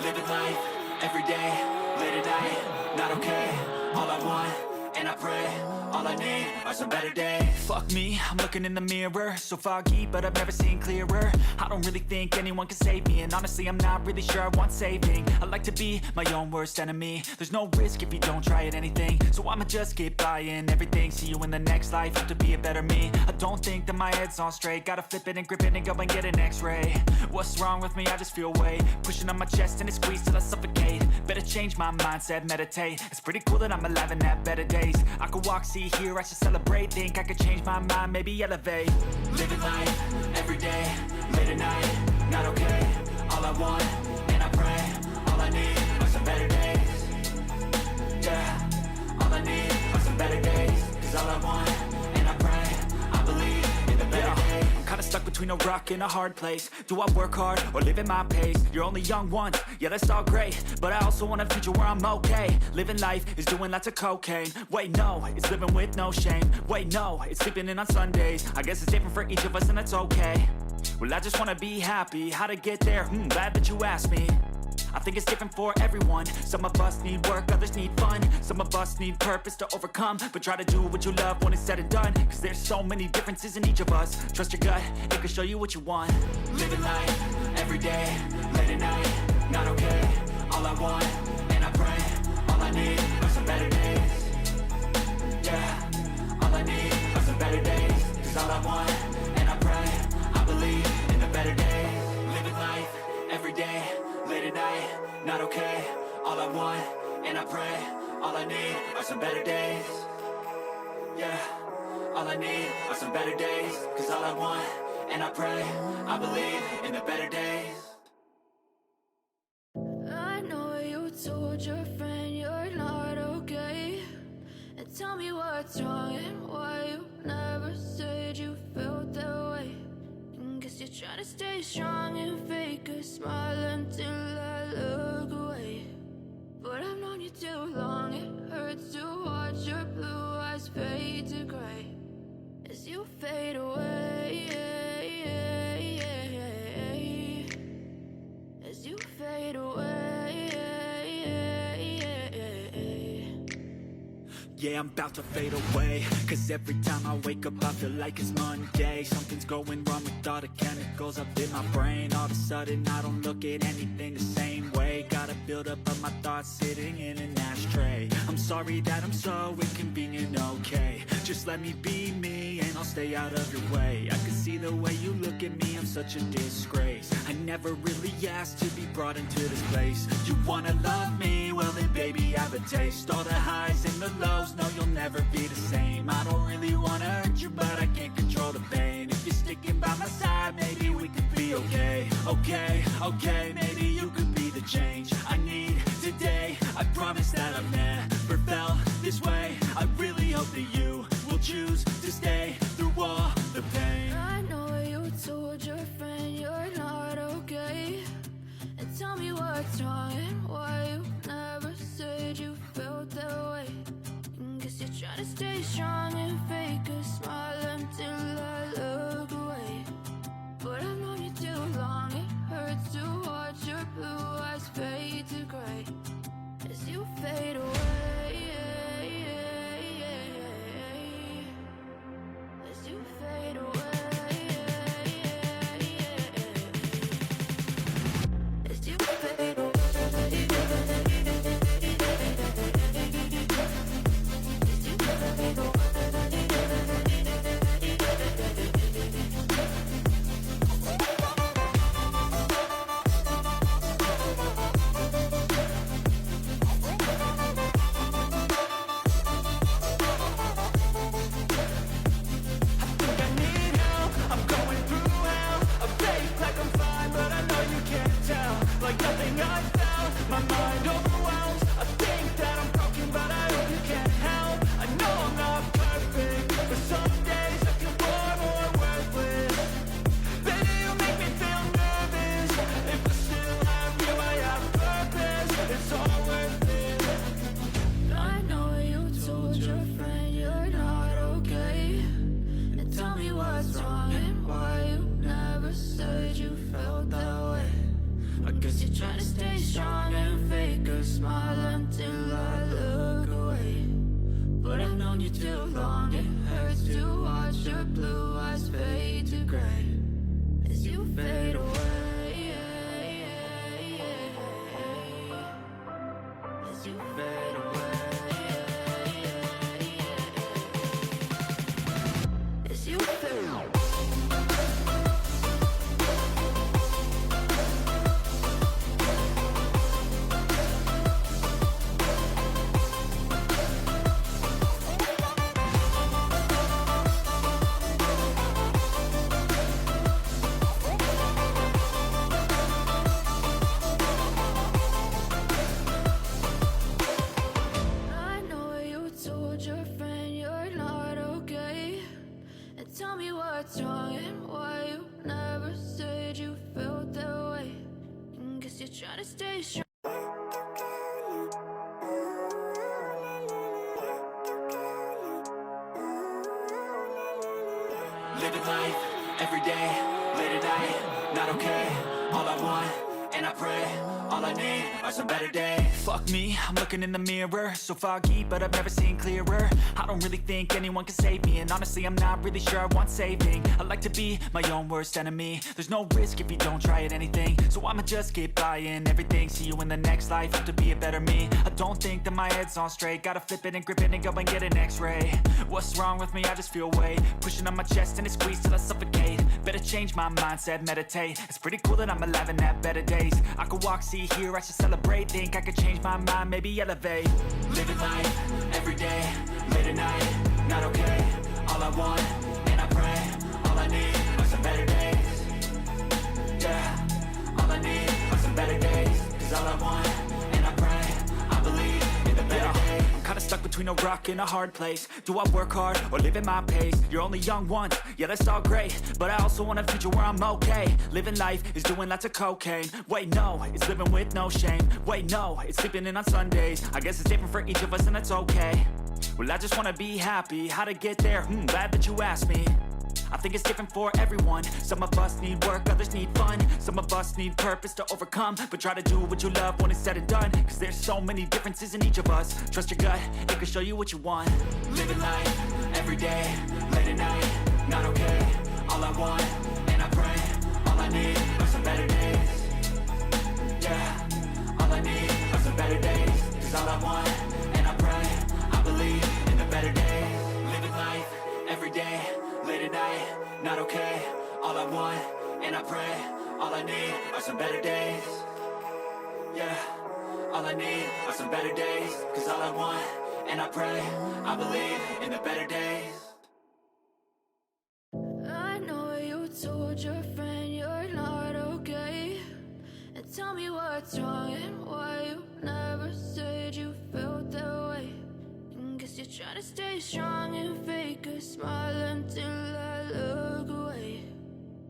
Living life, everyday, late at night, not okay. All I want, and I pray, all I need are some better days. Fuck me, I'm looking in the mirror, so foggy, but I've never seen clearer. I don't really think anyone can save me, and honestly I'm not really sure I want saving. I like to be my own worst enemy. There's no risk if you don't try at anything, so I'ma just keep buying everything. See you in the next life, hope to be a better me. I don't think that my head's on straight, gotta flip it and grip it and go and get an x-ray. What's wrong with me? I just feel weight pushing on my chest and it squeezes till I suffocate. Better change my mindset, meditate. It's pretty cool that I'm alive and have better days. I could walk, see, hear, I should celebrate. Think I could change my mind, maybe elevate. Living life, everyday, late at night, not okay. All I want, and I pray, all I need are some better days. Yeah, all I need are some better days. Cause all I want, and I pray, I believe in the better days. I'm kinda stuck between a rock and a hard place. Do I work hard or live at my pace? You're only young once, yeah that's all great, but I also want a future where I'm okay. Living life is doing lots of cocaine. Wait no, it's living with no shame. Wait no, it's sleeping in on Sundays. I guess it's different for each of us and that's okay. Well I just wanna be happy, how to get there? Glad that you asked me. I think it's different for everyone. Some of us need work, others need fun. Some of us need purpose to overcome. But try to do what you love when it's said and done. Cause there's so many differences in each of us. Trust your gut, it can show you what you want. Living life, everyday, late at night, not okay. All I want, and I pray, all I need are some better days. Yeah, all I need are some better days. Cause all I want, and I pray, I believe in the better days. Living life, everyday, late at night, not okay. All I want, and I pray, all I need are some better days. Yeah, all I need are some better days. Cause all I want, and I pray, I believe in the better days. I know you told your friend you're not okay, and tell me what's wrong and why you never said you felt that way. Guess you're trying to stay strong and fake a smile until I look away. But I've known you too long, it hurts to watch your blue eyes fade to gray as you fade away. As you fade away. Yeah, I'm about to fade away. Cause every time I wake up I feel like it's Monday. Something's going wrong with all the chemicals up in my brain. All of a sudden I don't look at anything the same way. Gotta build up of my thoughts sitting in an ashtray. I'm sorry that I'm so inconvenient, okay. Just let me be me and I'll stay out of your way. I can see the way you look at me, I'm such a disgrace. I never really asked to be brought into this place. You wanna love me? Well then baby I have a taste. All the highs and the lows, no you'll never be the same. I don't really wanna hurt you but I can't control the pain. If you're sticking by my side maybe we could be okay. Okay, maybe you could be the change I need today. I promise that I've never felt this way. I really hope that you will choose to stay through all the pain. I know you told your friend you're not okay, and tell me what's wrong and why you never said you felt that way. Guess you're trying to stay strong and fake a smile until I look away. But I've known you too long, it hurts to watch your blue eyes fade to gray as you fade away. As you fade away. As you fade away. Trying to stay strong too long. It hurts to watch your blue eyes fade to gray as you fade away. As you fade away. As you fade away. Tell me what's wrong and why you never said you felt that way. Guess you're trying to stay strong. Living life, every day, late at night, not okay. All I want, and I pray, all I need are some better days. Fuck me, I'm looking in the mirror, so foggy, but I've never seen clearer. I don't really think anyone can save me, and honestly I'm not really sure I want saving. I like to be my own worst enemy. There's no risk if you don't try at anything, so I'ma just keep buying everything. See you in the next life, have to be a better me. I don't think that my head's on straight, gotta flip it and grip it and go and get an x-ray. What's wrong with me? I just feel weight pushing on my chest and it squeezes till I suffocate. Better change my mindset, meditate. It's pretty cool that I'm alive and have better days. I could walk, see, hear, I should celebrate. Think I could change my mind, maybe elevate. Living life, every day, late at night, not okay. All I want, and I pray, all I need are some better days. Yeah, all I need are some better days. Cause all I want, and I pray, I believe in the better days. I'm kinda stuck between a rock and a hard place. Do I work hard or live at my pace? You're only young once, yeah that's all great, but I also want a future where I'm okay. Living life is doing lots of cocaine. Wait no, it's living with no shame. Wait no, it's sleeping in on Sundays. I guess it's different for each of us and that's okay. Well I just wanna be happy, how to get there? Glad that you asked me. I think it's different for everyone. Some of us need work, others need fun. Some of us need purpose to overcome. But try to do what you love when it's said and done. Cause there's so many differences in each of us. Trust your gut, it can show you what you want. Living life, every day, late at night, not okay. All I want, and I pray, all I need are some better days. Yeah, all I need are some better days. Cause all I want, and I pray, I believe in the better days. Living life, every day, late at night, not okay. All I want, and I pray, all I need are some better days. Yeah, all I need are some better days. Cause all I want, and I pray, I believe in the better days. I know you told your friend you're not okay. And tell me what's wrong and why you never said you felt that way. Guess you're trying to stay strong and fake a smile until I look away.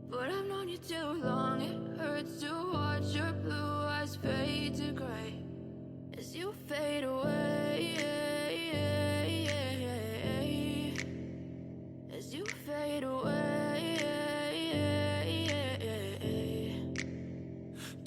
But I've known you too long, it hurts to watch your blue eyes fade to gray as you fade away. As you fade away.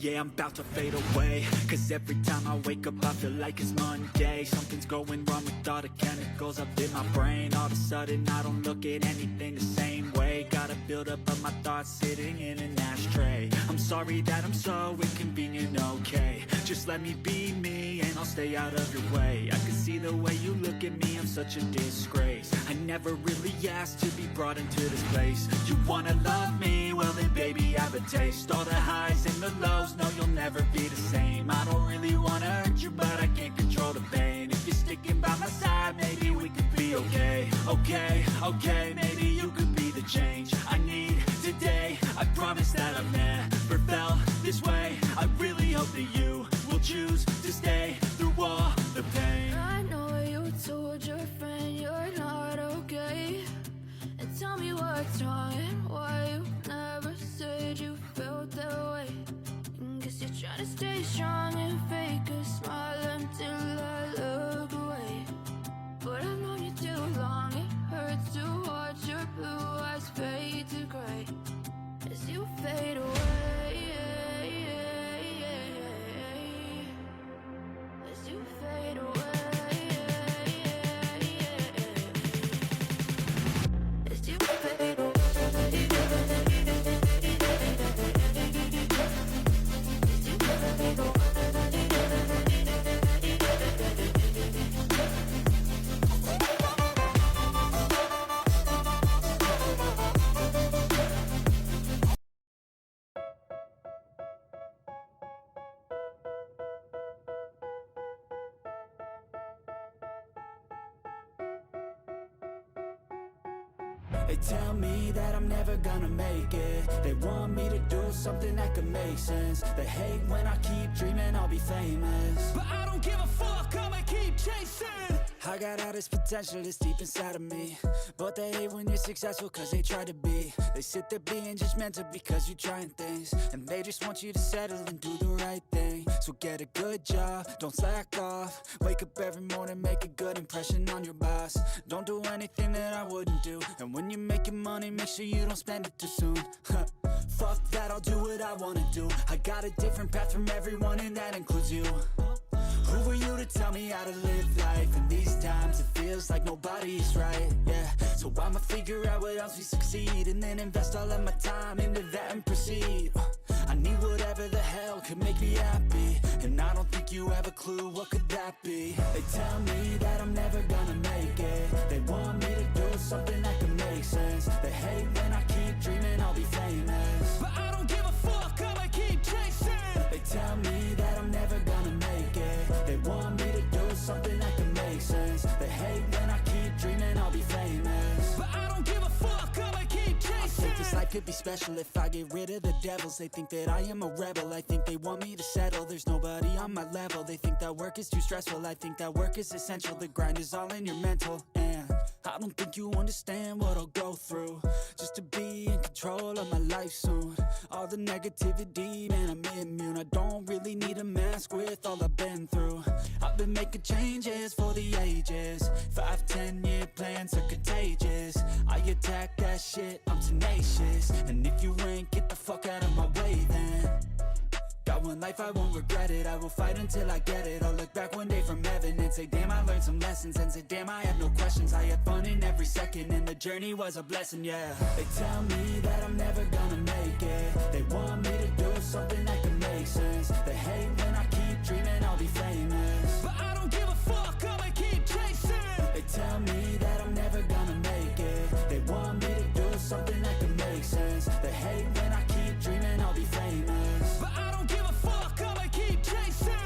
Yeah, I'm about to fade away. Cause every time I wake up I feel like it's Monday. Something's going wrong with all the chemicals up in my brain. All of a sudden I don't look at anything the same way. Got a buildup of my thoughts sitting in an ashtray. I'm sorry that I'm so inconvenient, okay. Just let me be me and I'll stay out of your way. I can see the way you look at me, I'm such a disgrace. I never really asked to be brought into this place. You wanna love me? Well then baby I have a taste. All the highs and the lows, no you'll never be the same. I don't really wanna hurt you but I can't control the pain. If you're sticking by my side maybe we could be okay. Okay, maybe you could be the change I need today. I promise that I've never felt this way. I really hope that you will choose to stay through all the pain. I know you told your friend you're not okay. And tell me what's wrong and why you never said you felt that way. Guess you're trying to stay strong and fake a smile until I look away. But I've known you too long, it hurts to watch your blue eyes fade to gray as you fade away. As you fade away. They tell me that I'm never gonna make it. They want me to do something that could make sense. They hate when I keep dreaming I'll be famous, but I don't give a fuck, I'ma keep chasing. I got all this potential that's deep inside of me, but they hate when you're successful cause they try to be. They sit there being judgmental because you're trying things, and they just want you to settle and do the right thing. So get a good job, don't slack off. Wake up every morning, make a good impression on your boss. Don't do anything that I wouldn't do, and when you're making money, make sure you don't spend it too soon. Fuck that, I'll do what I wanna do. I got a different path from everyone, and that includes you. Who are you to tell me how to live life? In these times it feels like nobody's right, yeah. So I'ma figure out what else we succeed, and then invest all of my time into that and proceed. I need whatever the hell could make me happy, and I don't think you have a clue what could that be. They tell me that I'm never gonna make it. They want me to do something that could make sense. They hate when I keep dreaming I'll be famous, but I don't give a fuck, I'ma keep chasing. They tell me that I'm never gonna make it. They want me to do something that can make sense. They hate when I keep dreaming I'll be famous, but I don't give a fuck, I'ma keep chasing. I think this life could be special if I get rid of the devils. They think that I am a rebel, I think they want me to settle. There's nobody on my level. They think that work is too stressful, I think that work is essential. The grind is all in your mental, and I don't think you understand what I'll go through just to be in control of my life soon. All the negativity, man, I'm immune. I don't really need a mask with all I've been through. I've been making changes for the ages. 5, 10-year plans are contagious. I attack that shit, I'm tenacious. And if you ain't, get the fuck out of my way then. Got one life, I won't regret it. I will fight until I get it. I'll look back one day from heaven and say, damn, I learned some lessons. And say, damn, I have no questions. I had fun in every second, and the journey was a blessing, yeah. They tell me that I'm never gonna make it. They want me to do something that can make sense. They hate when I keep dreaming I'll be famous, but I don't give a fuck, I'ma keep chasing. They tell me that I'm never gonna make it. They want me to do something that can make sense. They hate when I keep dreaming I'll be famous, but I don't give a fuck, I'ma keep chasing.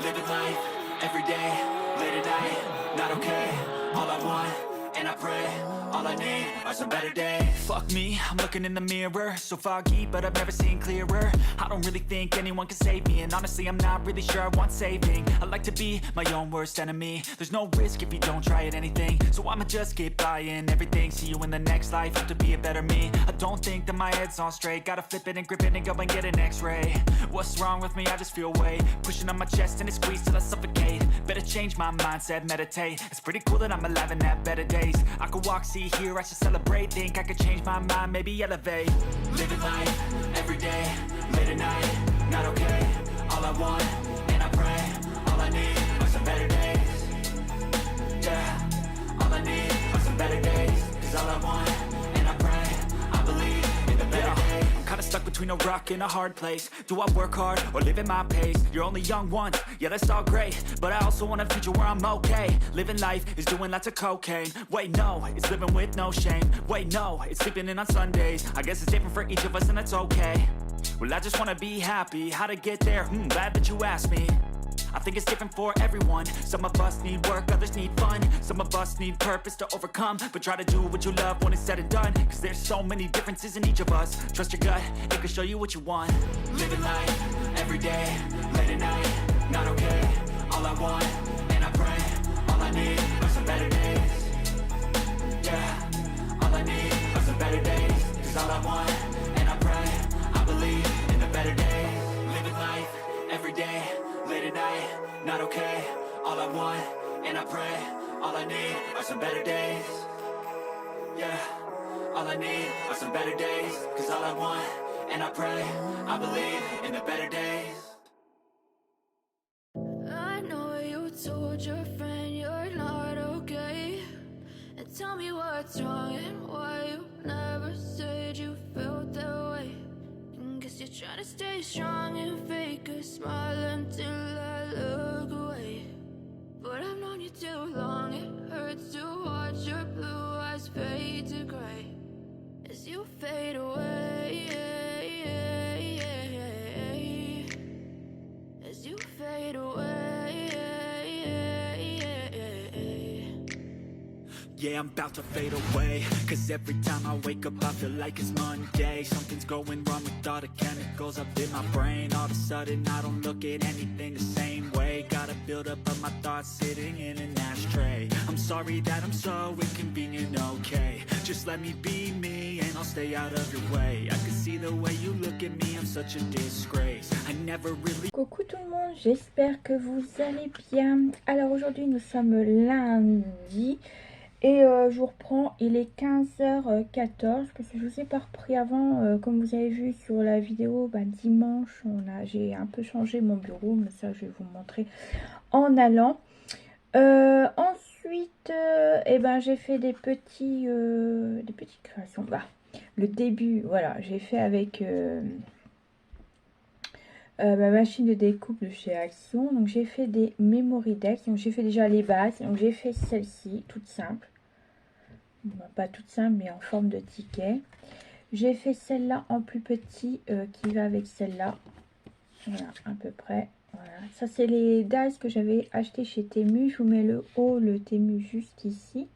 Living life, every day, late at night, not okay. All I want, and I pray, all I need are some better days. Fuck me, I'm looking in the mirror, so foggy, but I've never seen clearer. I don't really think anyone can save me, and honestly I'm not really sure I want saving. I like to be my own worst enemy. There's no risk if you don't try at anything, so I'ma just keep buying everything. See you in the next life, have to be a better me. I don't think that my head's on straight, gotta flip it and grip it and go and get an x-ray. What's wrong with me? I just feel weight pushing on my chest and it squeezes till I suffocate. Better change my mindset, meditate. It's pretty cool that I'm alive and have better days. I could walk, see, hear, I should celebrate. Think I could change my mind, maybe elevate. Living life, every day, late at night, not okay. All I want, and I pray, all I need are some better days. Yeah, all I need are some better days. Cause all I want, and I pray, I believe in the better days. I'm kinda stuck between a rock and a hard place. Do I work hard or live at my pace? You're only young once, yeah that's all great, but I also want a future where I'm okay. Living life is doing lots of cocaine. Wait no, it's living with no shame. Wait no, it's sleeping in on Sundays. I guess it's different for each of us and that's okay. Well I just wanna be happy, how to get there? Glad that you asked me. I think it's different for everyone. Some of us need work, others need fun. Some of us need purpose to overcome. But try to do what you love when it's said and done. Cause there's so many differences in each of us. Trust your gut, it can show you what you want. Living life, every day, late at night, not okay. All I want, and I pray, all I need are some better days. Yeah, all I need are some better days. Cause all I want, and I pray, I believe in the better days. Living life, every day, late at night, not okay. All I want, and I pray, all I need are some better days. Yeah, all I need are some better days. Cause all I want, and I pray, I believe in the better days. I know you told your friend you're not okay, and tell me what's wrong and why you never said you felt that way. Guess you're trying to stay strong and fake a smile until I look away. Yeah, I'm about to fade away. Cause every time I wake up I feel like it's Monday. Something's going wrong with all the chemicals up in my brain. All of a sudden I don't look at anything the same way. Got a buildup of my thoughts sitting in an ashtray. I'm sorry that I'm so inconvenient, okay. Just let me be me and I'll stay out of your way. I can see the way you look at me, I'm such a disgrace. I never really... Coucou tout le monde, j'espère que vous allez bien. Alors aujourd'hui nous sommes lundi et je vous reprends, il est 15h14 parce que je vous ai pas repris avant, comme vous avez vu sur la vidéo, dimanche j'ai un peu changé mon bureau, mais ça je vais vous montrer en allant. Ensuite j'ai fait des petites créations, le début, voilà, j'ai fait avec ma machine de découpe de chez Action. Donc j'ai fait des memory decks, donc j'ai fait déjà les bases, donc j'ai fait celle-ci toute simple, pas toute simple mais en forme de ticket. J'ai fait celle-là en plus petit qui va avec celle-là, voilà à peu près. Voilà, ça c'est les dice que j'avais acheté chez Temu. Je vous mets le haut, le Temu juste ici.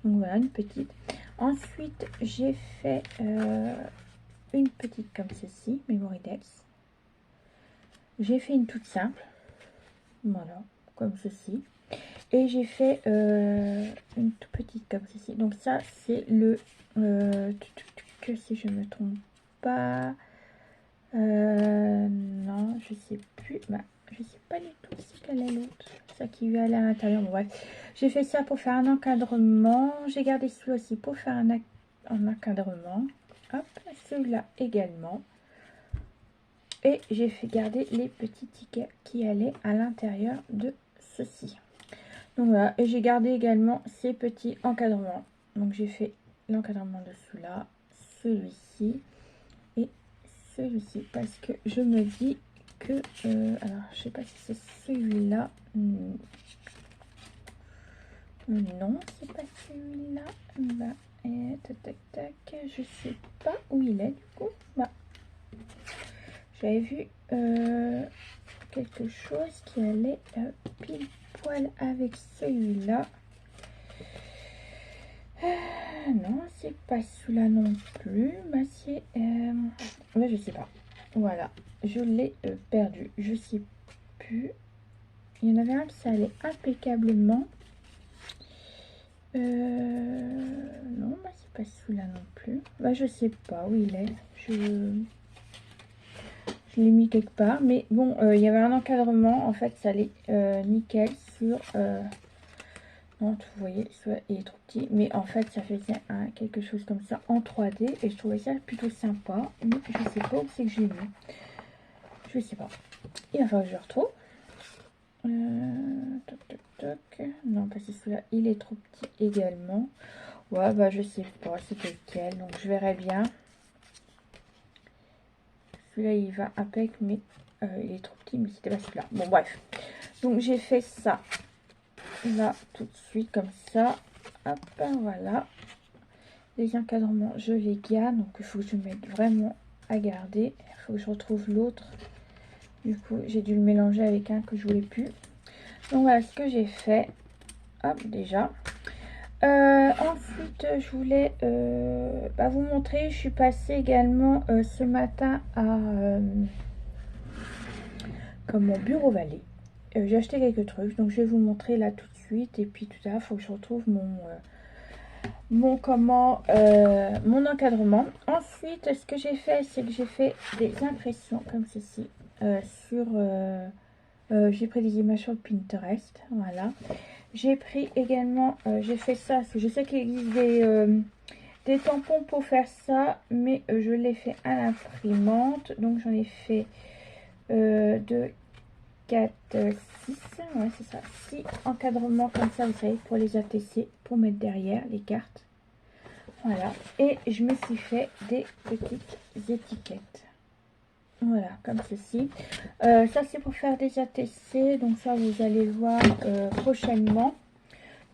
Donc voilà, une petite. Ensuite j'ai fait une petite comme ceci, memory decks. J'ai fait une toute simple, voilà, comme ceci. Et j'ai fait une toute petite comme ceci. Donc ça, c'est le... si je me trompe pas... non, je sais plus. Je sais pas du tout si quelle est l'autre. Ça qui va aller à l'intérieur. Bon, bref. J'ai fait ça pour faire un encadrement. J'ai gardé celui-là aussi pour faire un encadrement. Hop, celui-là également. Et j'ai fait garder les petits tickets qui allaient à l'intérieur de ceci. Donc voilà, et j'ai gardé également ces petits encadrements. Donc j'ai fait l'encadrement de celui-là, celui-ci et celui-ci. Parce que je me dis que... alors je sais pas si c'est celui-là. Non, c'est pas celui-là. Tac, je sais pas où il est du coup. J'avais vu quelque chose qui allait pile poil avec celui-là. Non, c'est pas celui-là non plus. C'est... je sais pas. Voilà, je l'ai perdu. Je sais plus. Il y en avait un qui ça allait impeccablement. Non, c'est pas celui-là non plus. Je sais pas où il est. Je l'ai mis quelque part, mais bon, il y avait un encadrement, en fait, ça allait nickel sur... non, vous voyez, soit il est trop petit, mais en fait, ça faisait quelque chose comme ça en 3D, et je trouvais ça plutôt sympa, mais je sais pas où c'est que j'ai mis. Je sais pas. Il va falloir que je le retrouve. Non, parce que celui-là, il est trop petit également. Ouais, je sais pas, c'est lequel, donc je verrai bien. Celui-là il va avec, mais il est trop petit, mais c'était pas celui-là. Bon bref, donc j'ai fait ça là tout de suite comme ça. Hop, voilà. Les encadrements je les garde, donc il faut que je mette vraiment à garder. Il faut que je retrouve l'autre, du coup j'ai dû le mélanger avec un que je voulais plus. Donc voilà ce que j'ai fait. Hop, déjà ensuite je voulais vous montrer, je suis passée également ce matin à comme mon bureau valet. J'ai acheté quelques trucs, donc je vais vous montrer là tout de suite, et puis tout à l'heure il faut que je retrouve mon encadrement. Ensuite ce que j'ai fait, c'est que j'ai fait des impressions comme ceci sur j'ai pris des images sur Pinterest, voilà. J'ai pris également, j'ai fait ça, parce que je sais qu'il existe des tampons pour faire ça, mais je l'ai fait à l'imprimante. Donc j'en ai fait 2, 4, 6, ouais c'est ça, 6 encadrements comme ça, vous savez, pour les ATC, pour mettre derrière les cartes. Voilà, et je me suis fait des petites étiquettes. Voilà, comme ceci. Ça c'est pour faire des ATC, donc ça vous allez le voir prochainement.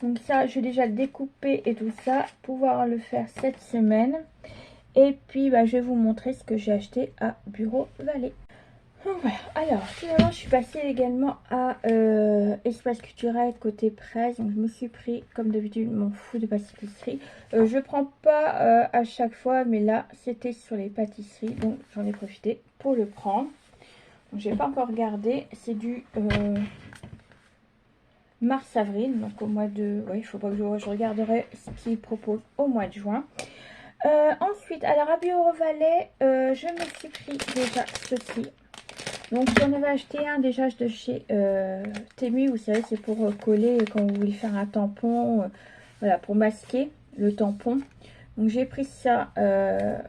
Donc ça je vais déjà le découper et tout ça, pouvoir le faire cette semaine. Et puis je vais vous montrer ce que j'ai acheté à Bureau Valet. Donc voilà, alors finalement je suis passée également à espace culturel côté presse, donc je me suis pris comme d'habitude mon fou de pâtisserie. Je prends pas à chaque fois, mais là c'était sur les pâtisseries, donc j'en ai profité pour le prendre. Donc j'ai pas encore regardé, c'est du mars-avril, donc au mois de... Oui, il faut pas que je regarderai ce qu'ils proposent au mois de juin. Ensuite, alors à Bureau Valais, je me suis pris déjà ceci. Donc j'en avais acheté un déjà de chez Temu, vous savez, c'est pour coller quand vous voulez faire un tampon, voilà, pour masquer le tampon. Donc j'ai pris ça à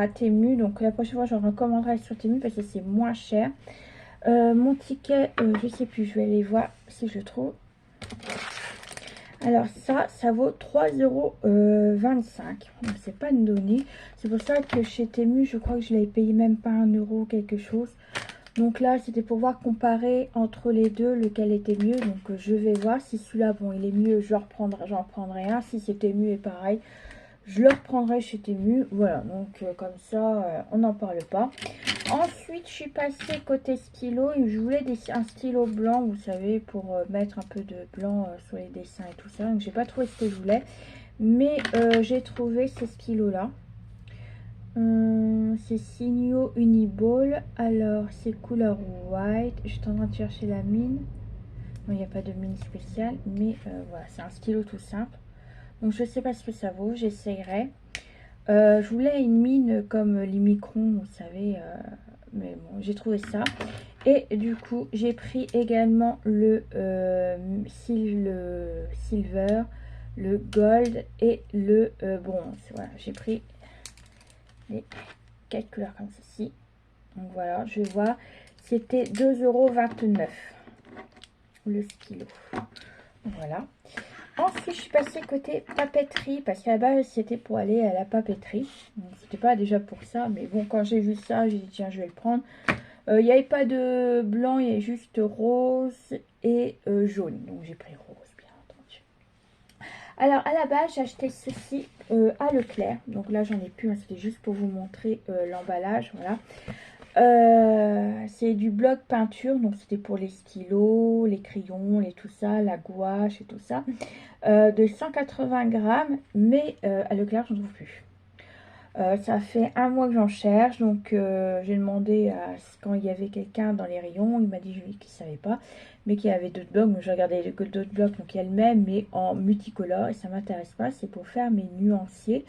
Temu, donc la prochaine fois j'en recommanderai sur Temu parce que c'est moins cher. Mon ticket, je sais plus, je vais aller voir si je le trouve. Alors ça vaut 3,25 €. Donc c'est pas une donnée. C'est pour ça que chez Temu, je crois que je l'avais payé même pas 1 € quelque chose. Donc là, c'était pour voir comparer entre les deux lequel était mieux. Donc je vais voir si celui-là, bon, il est mieux, j'en reprendrai un. Si c'est Temu est pareil, je le reprendrai chez Temu. Voilà, donc comme ça, on n'en parle pas. Ensuite, je suis passée côté stylo et je voulais un stylo blanc, vous savez, pour mettre un peu de blanc sur les dessins et tout ça. Donc, j'ai pas trouvé ce que je voulais, mais j'ai trouvé ce stylo-là. C'est Signo Uniball. Alors, c'est couleur white. Je suis en train de chercher la mine. Non, il n'y a pas de mine spéciale, mais voilà, c'est un stylo tout simple. Donc, je sais pas ce que ça vaut, j'essayerai. Je voulais une mine comme les microns, vous savez, mais bon, j'ai trouvé ça. Et du coup, j'ai pris également le silver, le gold et le bronze. Voilà, j'ai pris les 4 couleurs comme ceci. Donc voilà, je vois, c'était 2,29 € le stylo. Voilà. Ensuite, je suis passée côté papeterie parce qu'à la base, c'était pour aller à la papeterie. C'était pas déjà pour ça, mais bon, quand j'ai vu ça, j'ai dit tiens, je vais le prendre. Il n'y avait pas de blanc, il y avait juste rose et jaune. Donc j'ai pris rose, bien entendu. Alors à la base, j'ai acheté ceci à Leclerc. Donc là, j'en ai plus, hein, c'était juste pour vous montrer l'emballage. Voilà. C'est du bloc peinture, donc c'était pour les stylos, les crayons, tout ça, la gouache et tout ça, de 180 grammes, mais à Leclerc j'en trouve plus. Ça fait un mois que j'en cherche, donc j'ai demandé quand il y avait quelqu'un dans les rayons, il m'a dit lui qu'il savait pas, mais qu'il y avait d'autres blocs, donc j'ai regardé d'autres blocs, donc il y a le même, mais en multicolore, et ça m'intéresse pas, c'est pour faire mes nuanciers.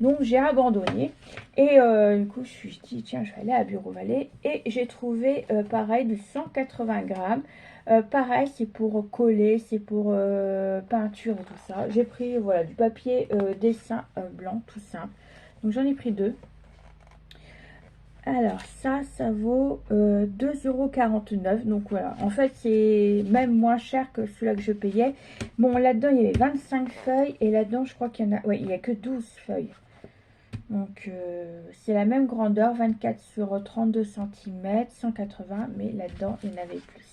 Donc j'ai abandonné et du coup je me suis dit tiens je vais aller à Bureau Valais et j'ai trouvé pareil de 180 grammes. Pareil c'est pour coller, c'est pour peinture et tout ça. J'ai pris voilà du papier dessin blanc tout simple. Donc j'en ai pris 2. Alors ça vaut 2,49 €. Donc voilà, en fait c'est même moins cher que celui-là que je payais. Bon là-dedans il y avait 25 feuilles et là-dedans je crois qu'il y en a, ouais il n'y a que 12 feuilles. Donc c'est la même grandeur, 24 sur 32 cm, 180, mais là-dedans il y en avait plus.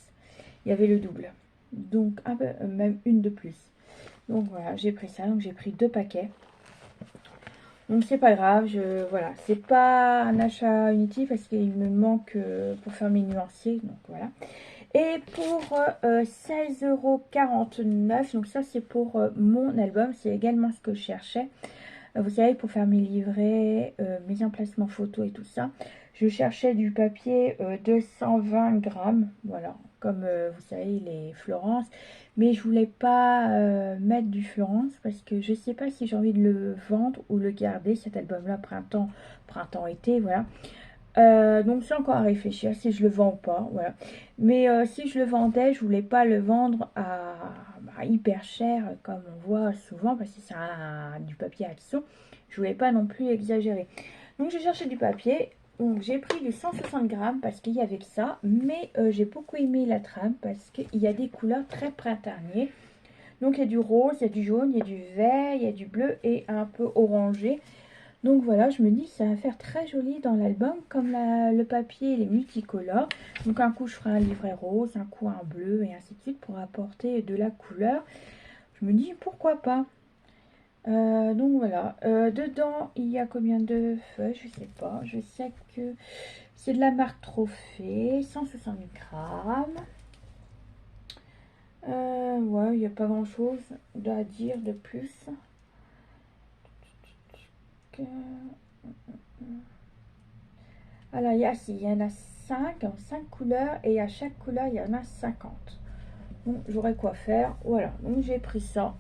Il y avait le double, donc un peu, même une de plus. Donc voilà, j'ai pris ça, donc j'ai pris 2 paquets. Donc c'est pas grave, voilà, c'est pas un achat inutile parce qu'il me manque pour faire mes nuanciers, donc voilà. Et pour 16,49 €, donc ça c'est pour mon album, c'est également ce que je cherchais. Vous savez, pour faire mes livrets, mes emplacements photos et tout ça, je cherchais du papier 220 grammes, voilà, comme vous savez les Florence, mais je voulais pas mettre du Florence parce que je sais pas si j'ai envie de le vendre ou le garder, cet album-là, printemps-été, voilà. Donc c'est encore à réfléchir si je le vends ou pas, voilà. Mais si je le vendais, je voulais pas le vendre à hyper cher comme on voit souvent parce que c'est du papier action. Je voulais pas non plus exagérer. Donc j'ai cherché du papier. Donc j'ai pris du 160 grammes parce qu'il y avait que ça. Mais j'ai beaucoup aimé la trame parce qu'il y a des couleurs très printaniers. Donc il y a du rose, il y a du jaune, il y a du vert, il y a du bleu et un peu orangé. Donc voilà, je me dis ça va faire très joli dans l'album, comme le papier il est multicolore. Donc un coup je ferai un livret rose, un coup un bleu et ainsi de suite pour apporter de la couleur. Je me dis pourquoi pas. Donc voilà, dedans il y a combien de feuilles, je sais pas. Je sais que C'est de la marque Trophée, 170 grammes. Ouais, il n'y a pas grand chose à dire de plus. Alors, il y en a 5 en 5 couleurs et à chaque couleur, il y en a 50. Donc, j'aurais quoi faire. Voilà, donc j'ai pris ça.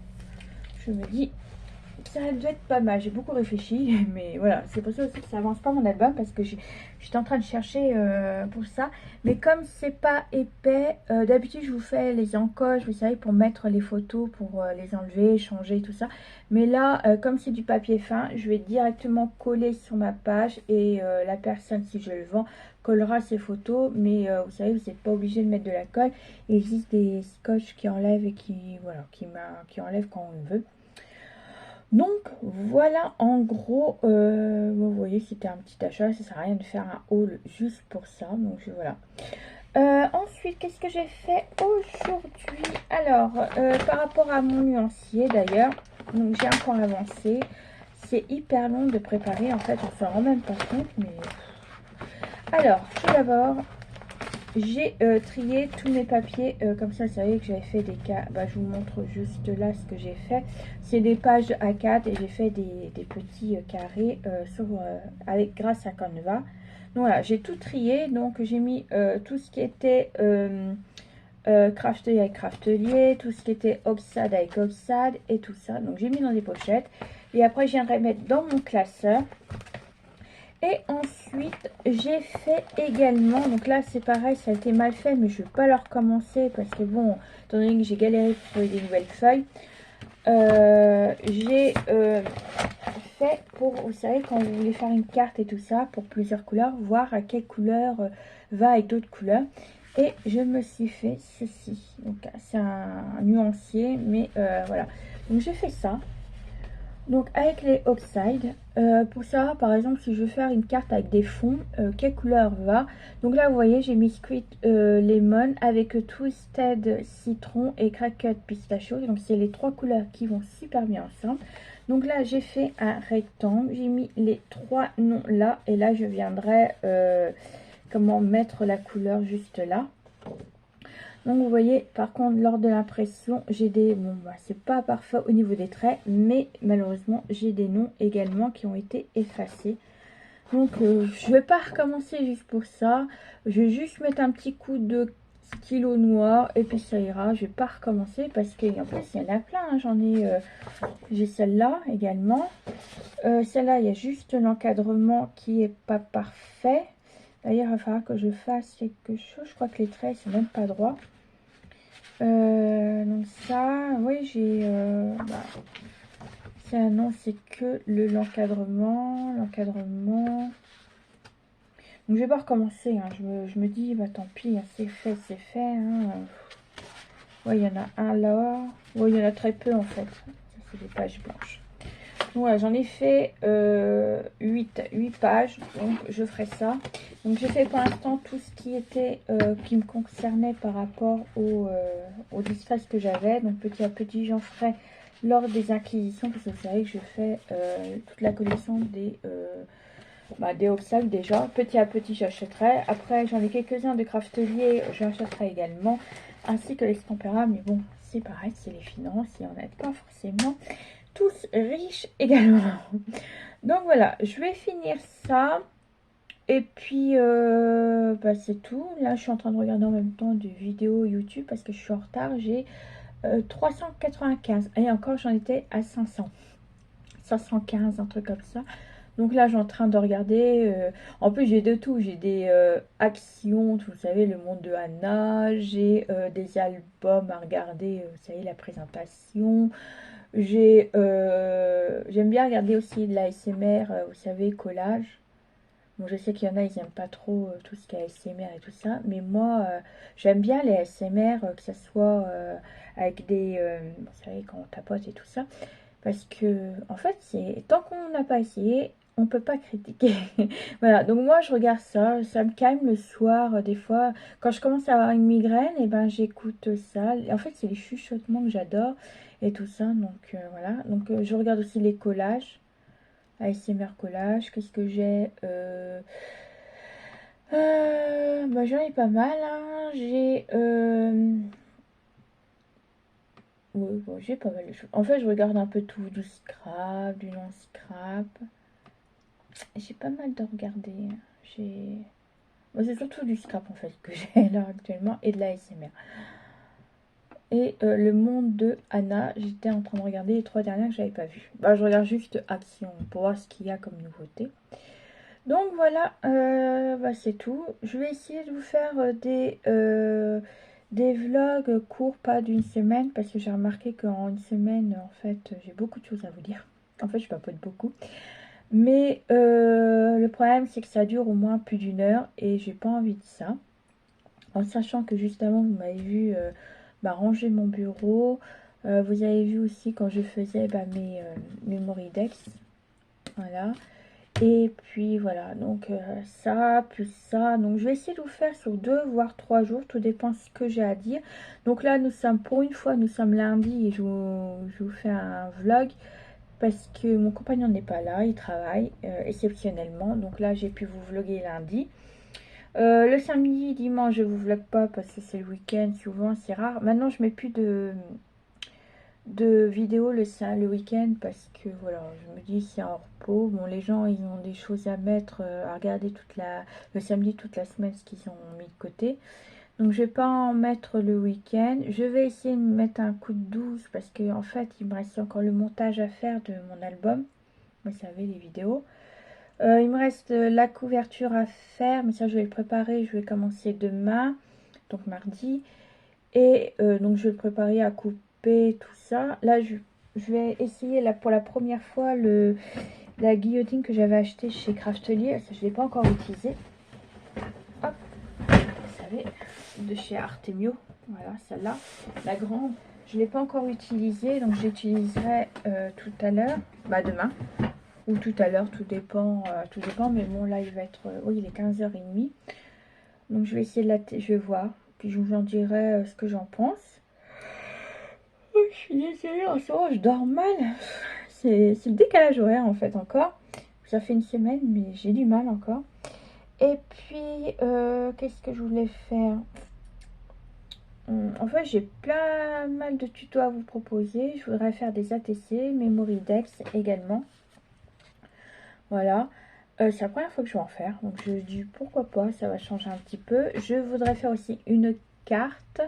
Je me dis, ça doit être pas mal. J'ai beaucoup réfléchi, mais voilà, c'est pour ça aussi que ça avance pas mon album parce que j'étais en train de chercher pour ça. Mais comme c'est pas épais, d'habitude je vous fais les encoches, vous savez, pour mettre les photos, pour les enlever, changer, tout ça. Mais là, comme c'est du papier fin, je vais directement coller sur ma page et la personne, si je le vends, collera ses photos. Mais vous savez, vous n'êtes pas obligé de mettre de la colle. Il existe des scotch qui enlèvent et qui, voilà, qui enlèvent quand on le veut. Donc voilà en gros, vous voyez c'était un petit achat, ça sert à rien de faire un haul juste pour ça, donc voilà. Ensuite qu'est-ce que j'ai fait aujourd'hui? Alors par rapport à mon nuancier d'ailleurs, donc j'ai encore avancé, c'est hyper long de préparer en fait, on s'en rend même pas compte, mais alors tout d'abord j'ai trié tous mes papiers, comme ça vous savez que j'avais fait des cas, bah, je vous montre juste là ce que j'ai fait. C'est des pages A4 et j'ai fait des petits carrés grâce à Canva. Donc voilà, j'ai tout trié, donc j'ai mis tout ce qui était craftelier avec craftelier, tout ce qui était oxade avec oxade et tout ça. Donc j'ai mis dans des pochettes et après je viendrai mettre dans mon classeur. Et ensuite, j'ai fait également, donc là c'est pareil, ça a été mal fait, mais je ne vais pas le recommencer parce que bon, étant donné que j'ai galéré pour trouver des nouvelles feuilles, j'ai fait pour, vous savez, quand vous voulez faire une carte et tout ça, pour plusieurs couleurs, voir à quelle couleur va avec d'autres couleurs. Et je me suis fait ceci, donc c'est un nuancier, mais voilà, donc j'ai fait ça. Donc avec les oxydes, pour savoir par exemple si je veux faire une carte avec des fonds, quelle couleur va. Donc là vous voyez j'ai mis Sweet Lemon avec Twisted Citron et Cracked Pistachio. Donc c'est les trois couleurs qui vont super bien ensemble. Donc là j'ai fait un rectangle, j'ai mis les trois noms là et là je viendrai comment mettre la couleur juste là. Donc vous voyez par contre lors de l'impression j'ai des, bon bah c'est pas parfait au niveau des traits, mais malheureusement j'ai des noms également qui ont été effacés. Donc je vais pas recommencer juste pour ça, je vais juste mettre un petit coup de stylo noir et puis ça ira. Je vais pas recommencer parce qu'en plus il y en a plein, hein. J'en ai j'ai celle-là également, celle-là il y a juste l'encadrement qui est pas parfait. D'ailleurs il va falloir que je fasse quelque chose, je crois que les traits sont même pas droits. Donc ça, oui j'ai ça non c'est que l'encadrement. Donc je vais pas recommencer, hein. Je me dis bah tant pis, hein, c'est fait, hein. Ouais, il y en a un là, ouais, il y en a très peu en fait, ça c'est des pages blanches. Donc voilà, j'en ai fait 8 pages, donc je ferai ça. Donc j'ai fait pour l'instant tout ce qui était qui me concernait par rapport au disfrace que j'avais. Donc petit à petit j'en ferai lors des acquisitions, parce que vous savez que je fais toute la collection des oxydes déjà. Petit à petit j'achèterai. Après j'en ai quelques-uns de craftelier, j'achèterai également. Ainsi que l'extempérables, mais bon c'est pareil, c'est les finances et on n'aide pas forcément tous riches également. Donc voilà, je vais finir ça. Et puis bah, c'est tout. Là je suis en train de regarder en même temps des vidéos YouTube parce que je suis en retard. J'ai 395 et encore j'en étais à 515, un truc comme ça. Donc là, je suis en train de regarder. En plus, j'ai de tout. J'ai des actions, vous savez, le monde de Anna. J'ai des albums à regarder, vous savez, la présentation. J'aime bien regarder aussi de l'ASMR, vous savez, collage. Bon, je sais qu'il y en a, ils n'aiment pas trop tout ce qui est ASMR et tout ça. Mais moi, j'aime bien les ASMR, que ce soit avec des... vous savez, quand on tapote et tout ça. Parce que, en fait, c'est tant qu'on n'a pas essayé, on peut pas critiquer. Voilà, donc moi, je regarde ça. Ça me calme le soir. Des fois, quand je commence à avoir une migraine, et ben j'écoute ça. En fait, c'est les chuchotements que j'adore et tout ça. Donc, voilà. Donc, je regarde aussi les collages. ASMR collage. Qu'est-ce que j'ai Bah, j'en ai pas mal, hein. J'ai ouais, bon, j'ai pas mal de choses. En fait, je regarde un peu tout, du scrap, du non-scrap. J'ai pas mal de regarder. J'ai Moi, c'est surtout du scrap en fait que j'ai là actuellement et de la SMR. Et le monde de Anna, j'étais en train de regarder les 3 dernières que j'avais pas vues. Bah, je regarde juste Action pour voir ce qu'il y a comme nouveauté. Donc voilà, bah, c'est tout. Je vais essayer de vous faire des vlogs courts, pas d'une semaine, parce que j'ai remarqué qu'en une semaine, en fait, j'ai beaucoup de choses à vous dire. En fait, je papote beaucoup. Mais le problème, c'est que ça dure au moins plus d'une heure et j'ai pas envie de ça. En sachant que justement, vous m'avez vu ranger mon bureau. Vous avez vu aussi quand je faisais mes Memoridex. Voilà. Et puis voilà, donc ça, plus ça. Donc je vais essayer de vous faire sur 2 voire 3 jours, tout dépend de ce que j'ai à dire. Donc là, pour une fois, nous sommes lundi et je vous fais un vlog parce que mon compagnon n'est pas là, il travaille exceptionnellement. Donc là, j'ai pu vous vlogger lundi. Le samedi, dimanche, je vous vlog pas parce que c'est le week-end, souvent c'est rare. Maintenant, je mets plus de vidéos le week-end parce que voilà, je me dis c'est en repos. Bon, les gens ils ont des choses à mettre, à regarder le samedi, toute la semaine, ce qu'ils ont mis de côté. Donc je vais pas en mettre le week-end. Je vais essayer de me mettre un coup de douce parce que en fait il me reste encore le montage à faire de mon album. Vous savez, les vidéos. Il me reste la couverture à faire, mais ça je vais le préparer. Je vais commencer demain, donc mardi. Et donc je vais le préparer à couper tout ça. Là je vais essayer là, pour la première fois la guillotine que j'avais achetée chez Craftelier. Ça, je ne l'ai pas encore utilisée. Hop, vous savez, de chez Artemio. Voilà, celle-là, la grande. Je ne l'ai pas encore utilisée, donc j'utiliserai tout à l'heure, bah demain. Ou tout à l'heure, tout dépend, mais bon là il va être, oui il est 15h30. Donc je vais essayer je vais voir, puis je vous en dirai ce que j'en pense. Oh, je suis désolée, en ce moment je dors mal. C'est le décalage horaire en fait encore. Ça fait une semaine mais j'ai du mal encore. Et puis qu'est-ce que je voulais faire? En fait j'ai plein mal de tutos à vous proposer. Je voudrais faire des ATC, Memoridex également. Voilà. C'est la première fois que je vais en faire. Donc je dis pourquoi pas, ça va changer un petit peu. Je voudrais faire aussi une carte.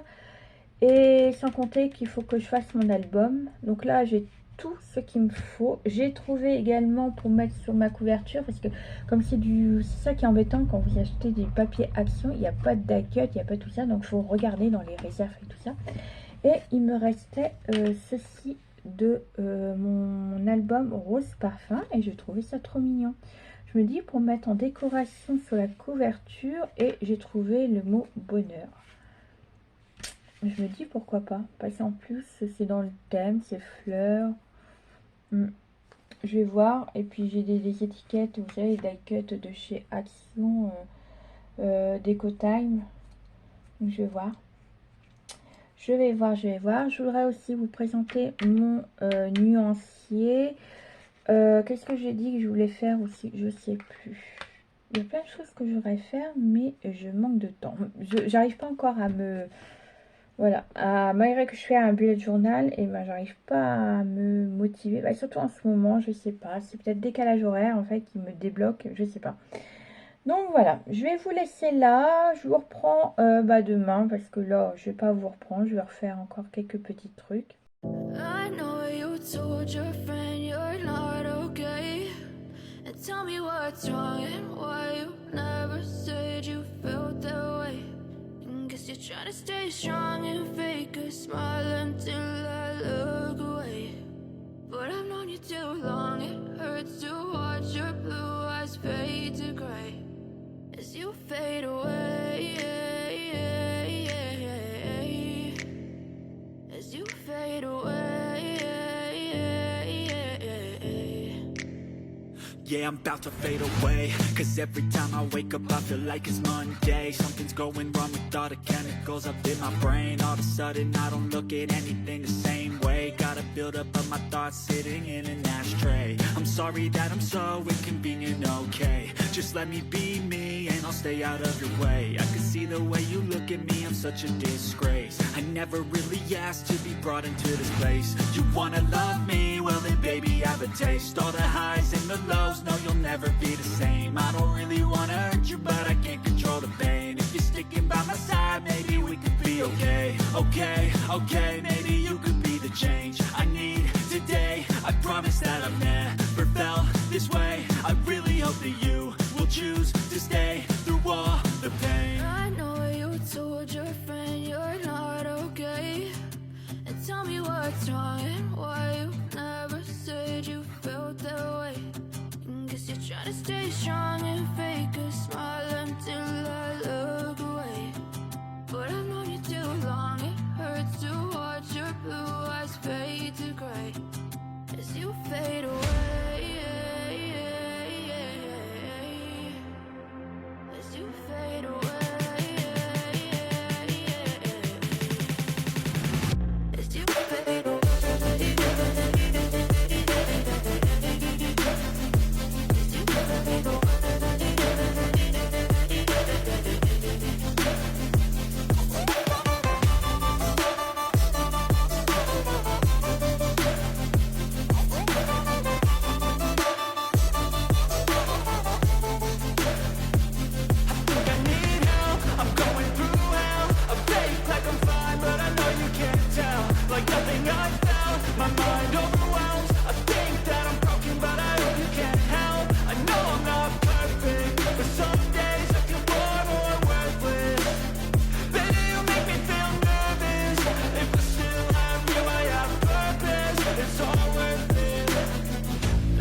Et sans compter qu'il faut que je fasse mon album. Donc là j'ai tout ce qu'il me faut. J'ai trouvé également pour mettre sur ma couverture. Parce que comme c'est ça qui est embêtant quand vous achetez du papier Action. Il n'y a pas de die-cut, il n'y a pas tout ça. Donc il faut regarder dans les réserves et tout ça. Et il me restait ceci de mon album Rose Parfum. Et je trouvais ça trop mignon. Je me dis pour mettre en décoration sur la couverture. Et j'ai trouvé le mot bonheur. Je me dis pourquoi pas. Parce qu'en plus c'est dans le thème, c'est fleurs. Je vais voir. Et puis j'ai des étiquettes, vous savez, les die-cut de chez Action, Déco Time. Donc je vais voir. Je vais voir. Je voudrais aussi vous présenter mon nuancier. Qu'est-ce que j'ai dit que je voulais faire aussi? Je sais plus. Il y a plein de choses que je voudrais faire, mais je manque de temps. J'arrive pas encore à me... Voilà. Malgré que je fais un bullet journal, et ben j'arrive pas à me motiver. Bah, surtout en ce moment, je sais pas. C'est peut-être décalage horaire en fait qui me débloque. Je sais pas. Donc voilà, je vais vous laisser là. Je vous reprends demain parce que là, je vais pas vous reprendre. Je vais refaire encore quelques petits trucs. I know you told your friend you're not okay. And tell me what's wrong and why you never said you felt that way. And guess you're trying to stay strong and fake a smile until I look away. But I've known you too long, it hurts to watch your blue eyes fade to gray as you fade away. As you fade away. yeah, I'm about to fade away. Cause every time I wake up I feel like it's Monday. Something's going wrong with all the chemicals up in my brain. All of a sudden I don't look at anything the same way. Gotta build up of my thoughts sitting in an ashtray. I'm sorry that I'm so inconvenient, okay. Just let me be me and I'll stay out of your way. I can see the way you look at me, I'm such a disgrace. I never really asked to be brought into this place. You wanna love me? Well then baby have a taste. All the highs and the lows, no you'll never be the same. I don't really wanna hurt you but I can't control the pain. If you're sticking by my side maybe we could be okay. Okay, maybe you could be the change I need today. I promise that I've never felt this way. I really hope that you will choose to stay through all the pain. I know you told your friend you're not okay, and tell me what's wrong and why you never said you felt that way. Guess you're trying to stay strong and fake a smile until I look away. But I've known you too long, it hurts to watch your blue eyes fade to gray as you fade away. As you fade away. As you fade away. As you fade away.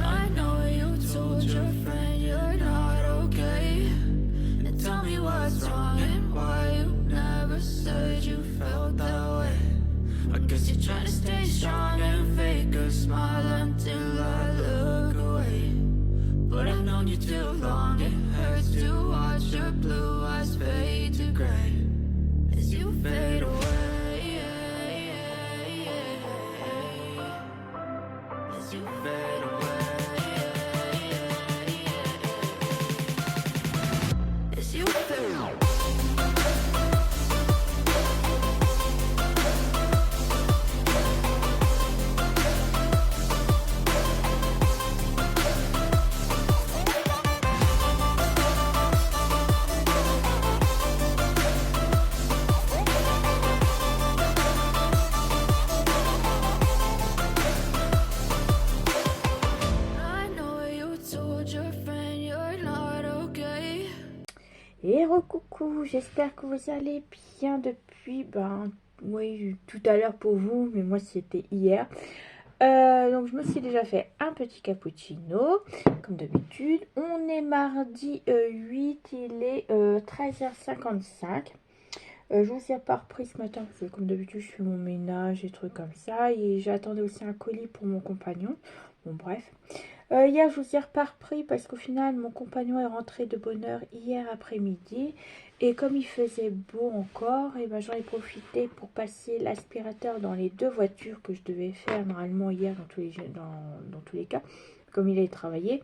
I know you told your friend you're not okay, and tell me what's wrong and why you never said you felt that way. I guess you're trying to stay strong and fake a smile until I look away. But I've known you too long, it hurts to watch your blue eyes fade to gray as you fade away. As you fade away. As you fade away. I know you told your friend you're not okay. Et recoucou, j'espère que vous allez bien depuis, oui, tout à l'heure pour vous, mais moi c'était hier. Donc je me suis déjà fait un petit cappuccino, comme d'habitude. On est mardi 8, il est 13h55. Je vous ai pas repris ce matin, parce que comme d'habitude je fais mon ménage et trucs comme ça. Et j'attendais aussi un colis pour mon compagnon. Bon bref. Hier je vous ai pas repris parce qu'au final mon compagnon est rentré de bonne heure hier après-midi. Et comme il faisait beau encore, et j'en ai profité pour passer l'aspirateur dans les deux voitures que je devais faire normalement hier dans tous les cas, comme il a travaillé.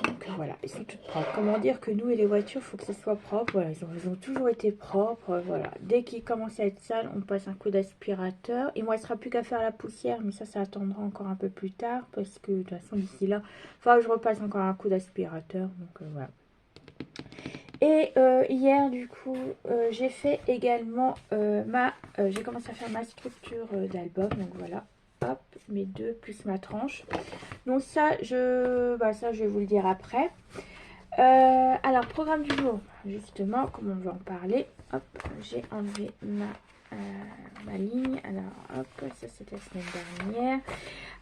Donc voilà, ils sont toutes propres. Comment dire que nous et les voitures, il faut que ce soit propre. Voilà, ils ont toujours été propres. Voilà, dès qu'ils commencent à être sales, on passe un coup d'aspirateur. Il ne me restera plus qu'à faire la poussière, mais ça attendra encore un peu plus tard parce que de toute façon d'ici là, je repasse encore un coup d'aspirateur. Donc voilà. Et hier du coup j'ai fait également j'ai commencé à faire ma structure d'album. Donc voilà, hop, mes deux plus ma tranche. Donc ça je vais vous le dire après. Alors programme du jour, justement comme on va en parler. Hop, j'ai enlevé ma ligne. Alors hop, ça c'était la semaine dernière.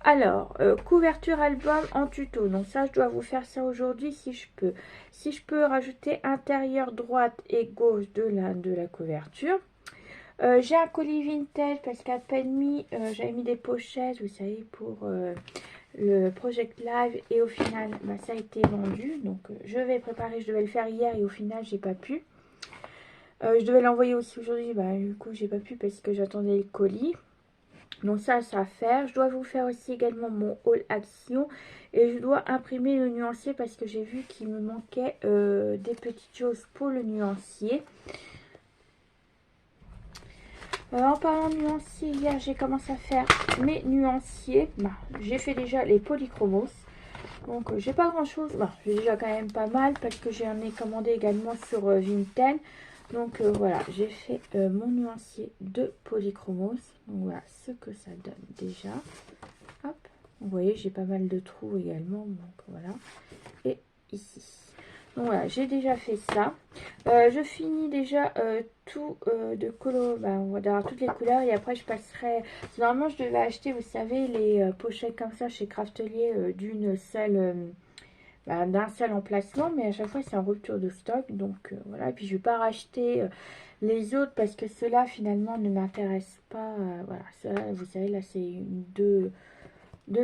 Alors couverture album en tuto, donc ça je dois vous faire ça aujourd'hui si je peux. Si je peux rajouter intérieur droite et gauche de la couverture. J'ai un colis vintage parce qu'à peine mis j'avais mis des pochettes, vous savez, pour le Project Live et au final bah, ça a été vendu. Donc je vais préparer, je devais le faire hier et au final j'ai pas pu. Je devais l'envoyer aussi aujourd'hui, bah, du coup j'ai pas pu parce que j'attendais le colis. Donc ça à faire. Je dois vous faire aussi également mon haul action. Et je dois imprimer le nuancier parce que j'ai vu qu'il me manquait des petites choses pour le nuancier. En parlant de nuancier, hier j'ai commencé à faire mes nuanciers. Bah, j'ai fait déjà les polychromos. Donc j'ai pas grand chose. Bah, j'ai déjà quand même pas mal parce que j'en ai commandé également sur Vinted. Donc voilà, j'ai fait mon nuancier de polychromos. Donc voilà ce que ça donne déjà. Hop, vous voyez, j'ai pas mal de trous également. Donc voilà. Et ici. Donc voilà, j'ai déjà fait ça. Je finis déjà tout de couleur. Bah, on va avoir toutes les couleurs et après je passerai. Normalement, je devais acheter, vous savez, les pochettes comme ça chez Craftelier d'une seule. D'un seul emplacement, mais à chaque fois c'est en rupture de stock, donc voilà. Et puis je vais pas racheter les autres parce que ceux-là finalement ne m'intéressent pas. Voilà, ça, vous savez, là c'est deux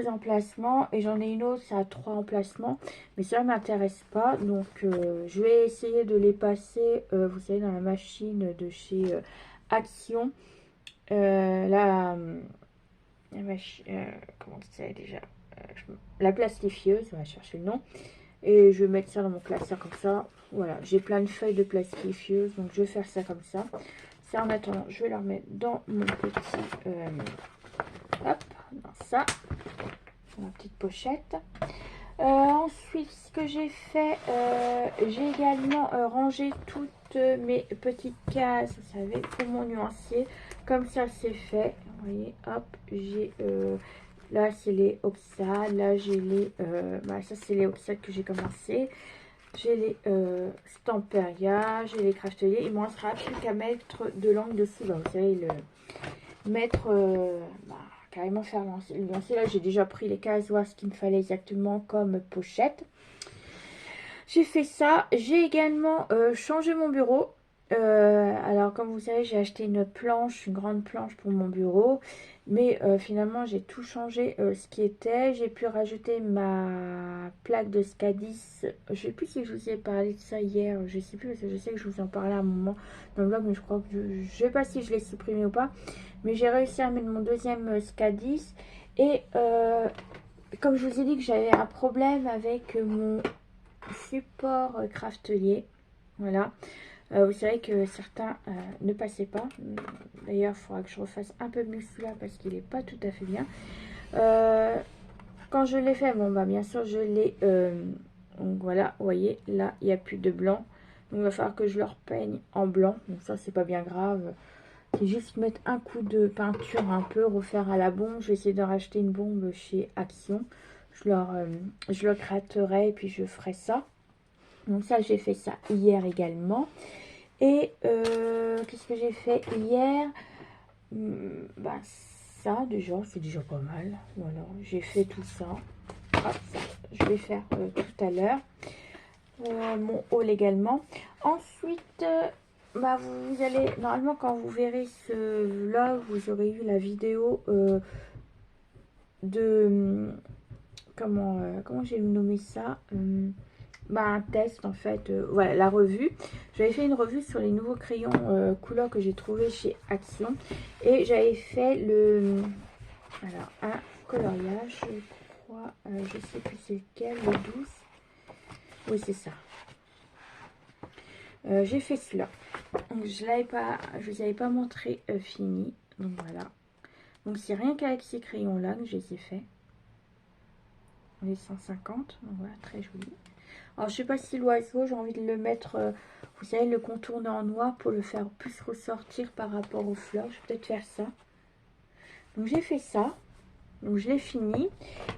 emplacements et j'en ai une autre, ça a 3 emplacements, mais ça ne m'intéresse pas, donc je vais essayer de les passer, vous savez, dans la machine de chez Action. La machine, comment c'est déjà, la plastifieuse, on va chercher le nom. Et je vais mettre ça dans mon classeur comme ça. Voilà, j'ai plein de feuilles de plastifieuse, donc je vais faire ça comme ça. Ça en attendant, je vais leur mettre dans mon petit... hop, dans ça. Dans ma petite pochette. Ensuite, ce que j'ai fait, j'ai également rangé toutes mes petites cases, vous savez, pour mon nuancier. Comme ça, c'est fait. Vous voyez, hop, j'ai... là, c'est les oxades. Là, j'ai les... ça, c'est les oxades que j'ai commencé. J'ai les Stamperia. J'ai les Craftelier. Il ne me restera plus qu'à mettre de l'encre dessus. Bah, vous savez, mettre... carrément faire le lancer. Là, j'ai déjà pris les cases, voir ce qu'il me fallait exactement comme pochette. J'ai fait ça. J'ai également changé mon bureau. Alors, comme vous savez, j'ai acheté une planche, une grande planche pour mon bureau. Mais finalement, j'ai tout changé ce qui était. J'ai pu rajouter ma plaque de SCADIS. Je ne sais plus si je vous ai parlé de ça hier. Je ne sais plus parce que je sais que je vous en parlais à un moment dans le vlog. Mais je crois que je ne sais pas si je l'ai supprimé ou pas. Mais j'ai réussi à mettre mon deuxième SCADIS. Et comme je vous ai dit que j'avais un problème avec mon support Craftelier. Voilà. Vous savez que certains ne passaient pas. D'ailleurs, il faudra que je refasse un peu mieux celui-là parce qu'il n'est pas tout à fait bien. Quand je l'ai fait, bon bah bien sûr je l'ai... donc voilà, vous voyez, là il n'y a plus de blanc. Donc il va falloir que je le repeigne en blanc. Donc ça c'est pas bien grave. C'est juste mettre un coup de peinture un peu, refaire à la bombe. Je vais essayer de racheter une bombe chez Action. Je leur gratterai et puis je ferai ça. Donc ça j'ai fait ça hier également. Et qu'est-ce que j'ai fait hier? Ça déjà, c'est déjà pas mal. Voilà, j'ai fait tout ça. Hop, ça je vais faire tout à l'heure. Mon haul également. Ensuite, vous allez, normalement quand vous verrez ce vlog, vous aurez eu la vidéo de... comment j'ai nommé ça, un test en fait, voilà, la revue. J'avais fait une revue sur les nouveaux crayons couleur que j'ai trouvé chez Action et j'avais fait un coloriage, je crois, je sais plus c'est lequel, le 12, oui c'est ça. J'ai fait cela, donc je vous avais pas montré fini, donc voilà. Donc c'est rien qu'avec ces crayons là que je les ai fait. Les 150, donc voilà, très joli. Alors je sais pas si l'oiseau, j'ai envie de le mettre, vous savez, le contourner en noir pour le faire plus ressortir par rapport aux fleurs. Je vais peut-être faire ça. Donc j'ai fait ça, donc je l'ai fini.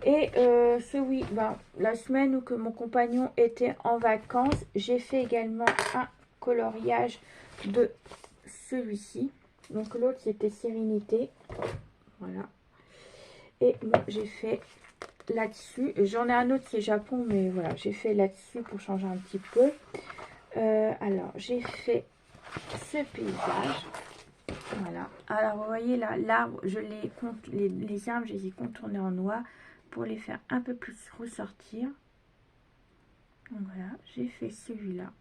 Et la semaine où que mon compagnon était en vacances, j'ai fait également un coloriage de celui-ci. Donc l'autre c'était Sérénité, voilà. Et moi j'ai fait là-dessus, j'en ai un autre c'est Japon, mais voilà, j'ai fait là-dessus pour changer un petit peu. Alors j'ai fait ce paysage, voilà. Alors vous voyez là, l'arbre, les arbres, je les ai contournés en noir pour les faire un peu plus ressortir. Donc voilà, j'ai fait celui-là.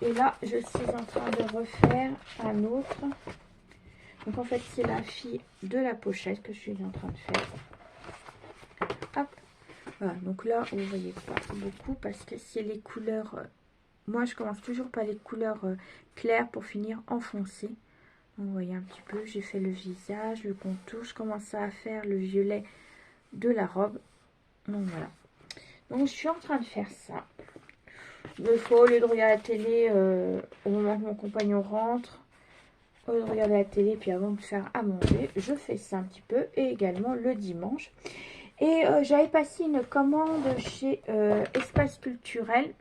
Et là, je suis en train de refaire un autre. Donc en fait, c'est la fille de la pochette que je suis en train de faire. Hop. Voilà, donc là, vous voyez pas beaucoup parce que c'est les couleurs... moi, je commence toujours par les couleurs claires pour finir en foncé. Donc, vous voyez un petit peu, j'ai fait le visage, le contour. Je commence à faire le violet de la robe. Donc voilà. Donc je suis en train de faire ça. Des fois, au lieu de regarder la télé, au moment que mon compagnon rentre, au lieu de regarder la télé, puis avant de faire à manger, je fais ça un petit peu. Et également le dimanche. Et j'avais passé une commande chez Espace Culturel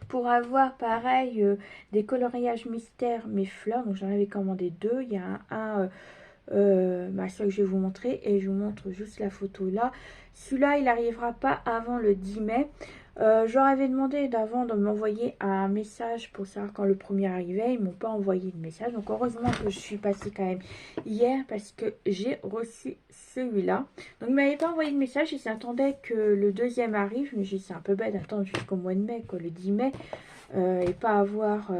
pour avoir pareil des coloriages mystères mes fleurs. Donc j'en avais commandé deux. Il y a un celui que je vais vous montrer et je vous montre juste la photo là. Celui-là il n'arrivera pas avant le 10 mai. Je leur avais demandé d'avant de m'envoyer un message pour savoir quand le premier arrivait. Ils m'ont pas envoyé de message, donc heureusement que je suis passée quand même hier parce que j'ai reçu celui-là. Donc ils m'avaient pas envoyé de message, ils s'attendaient que le deuxième arrive. Je me suis dit c'est un peu bête d'attendre jusqu'au mois de mai, quoi, le 10 mai, et pas avoir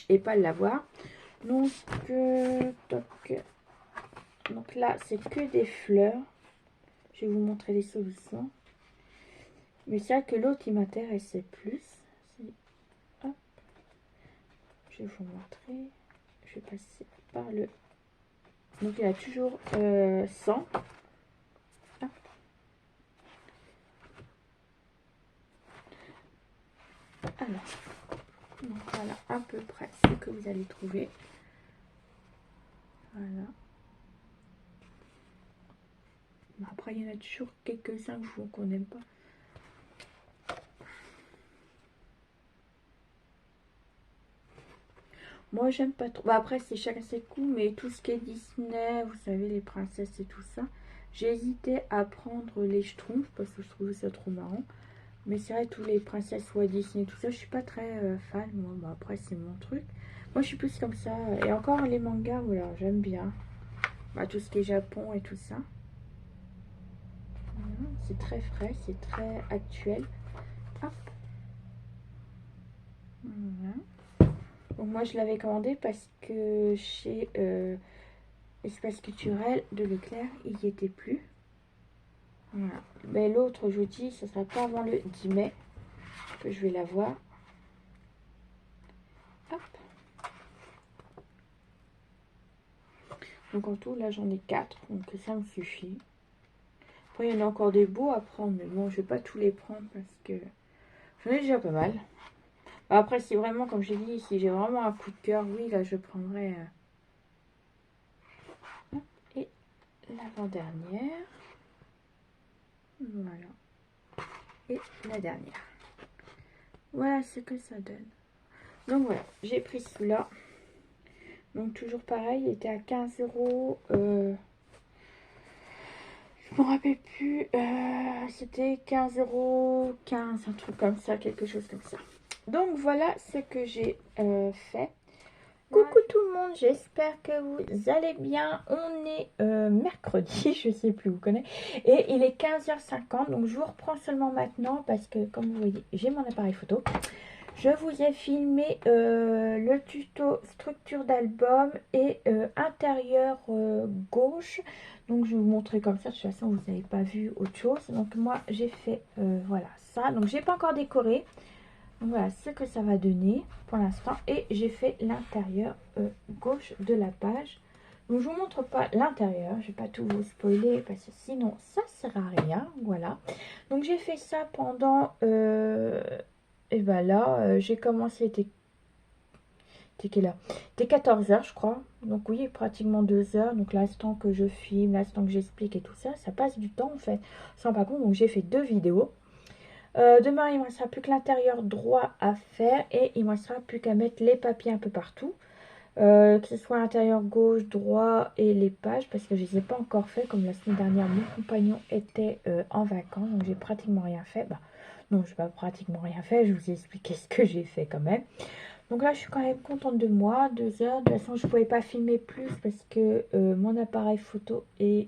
et pas l'avoir. Donc, donc là, c'est que des fleurs. Je vais vous montrer les solutions. Mais c'est vrai que l'autre, il m'intéressait plus. Hop. Je vais vous montrer. Je vais passer par le... Donc, il y a toujours 100. Hop. Alors, donc voilà à peu près ce que vous allez trouver. Voilà. Après, il y en a toujours quelques-uns qu'on n'aime pas. Moi, j'aime pas trop. Bah, après, c'est chacun ses goûts, mais tout ce qui est Disney, vous savez, les princesses et tout ça, j'ai hésité à prendre les Schtroumpfs parce que je trouvais ça trop marrant. Mais c'est vrai, tous les princesses Walt Disney, tout ça, je suis pas très fan. Moi, bah, après, c'est mon truc. Moi, je suis plus comme ça. Et encore les mangas, voilà, j'aime bien. Bah, tout ce qui est Japon et tout ça. Voilà, c'est très frais, c'est très actuel. Hop. Voilà. Donc moi je l'avais commandé parce que chez Espace Culturel de Leclerc, il n'y était plus. Voilà. Mais l'autre, je vous dis, ça sera pas avant le 10 mai que je vais l'avoir. Hop. Donc en tout, là j'en ai 4, donc ça me suffit. Après, il y en a encore des beaux à prendre, mais bon, je vais pas tous les prendre parce que j'en ai déjà pas mal. Après, si vraiment, comme j'ai dit, si j'ai vraiment un coup de cœur, oui, là, je prendrai... Et l'avant-dernière. Voilà. Et la dernière. Voilà ce que ça donne. Donc voilà, j'ai pris celui-là. Donc toujours pareil, il était à 15 €. Je me rappelle plus. C'était 15,15 €, un truc comme ça, quelque chose comme ça. Donc voilà ce que j'ai fait. Coucou tout le monde, j'espère que vous allez bien. On est mercredi, je sais plus où vous connaissez. Et il est 15h50, donc je vous reprends seulement maintenant parce que comme vous voyez, j'ai mon appareil photo. Je vous ai filmé le tuto structure d'album et intérieur gauche. Donc je vais vous montrer comme ça, de toute façon vous n'avez pas vu autre chose. Donc moi j'ai fait voilà ça. Donc j'ai pas encore décoré. Donc voilà ce que ça va donner pour l'instant. Et j'ai fait l'intérieur gauche de la page. Donc je vous montre pas l'intérieur. Je vais pas tout vous spoiler parce que sinon ça sert à rien. Voilà. Donc j'ai fait ça pendant... et ben là j'ai commencé... C'était quelle heure? C'était 14 h je crois. Donc oui, pratiquement 2 heures. Donc l'instant que je filme, l'instant que j'explique et tout ça, ça passe du temps en fait. Sans pas compte. Donc j'ai fait 2 vidéos. Demain, il ne me restera plus que l'intérieur droit à faire et il ne me restera plus qu'à mettre les papiers un peu partout. Que ce soit l'intérieur gauche, droit et les pages parce que je ne les ai pas encore fait. Comme la semaine dernière, mon compagnon était en vacances, donc j'ai pratiquement rien fait. Bah, non, je n'ai pas pratiquement rien fait, je vous ai expliqué ce que j'ai fait quand même. Donc là, je suis quand même contente de moi. 2 heures, de toute façon, je ne pouvais pas filmer plus parce que mon appareil photo est...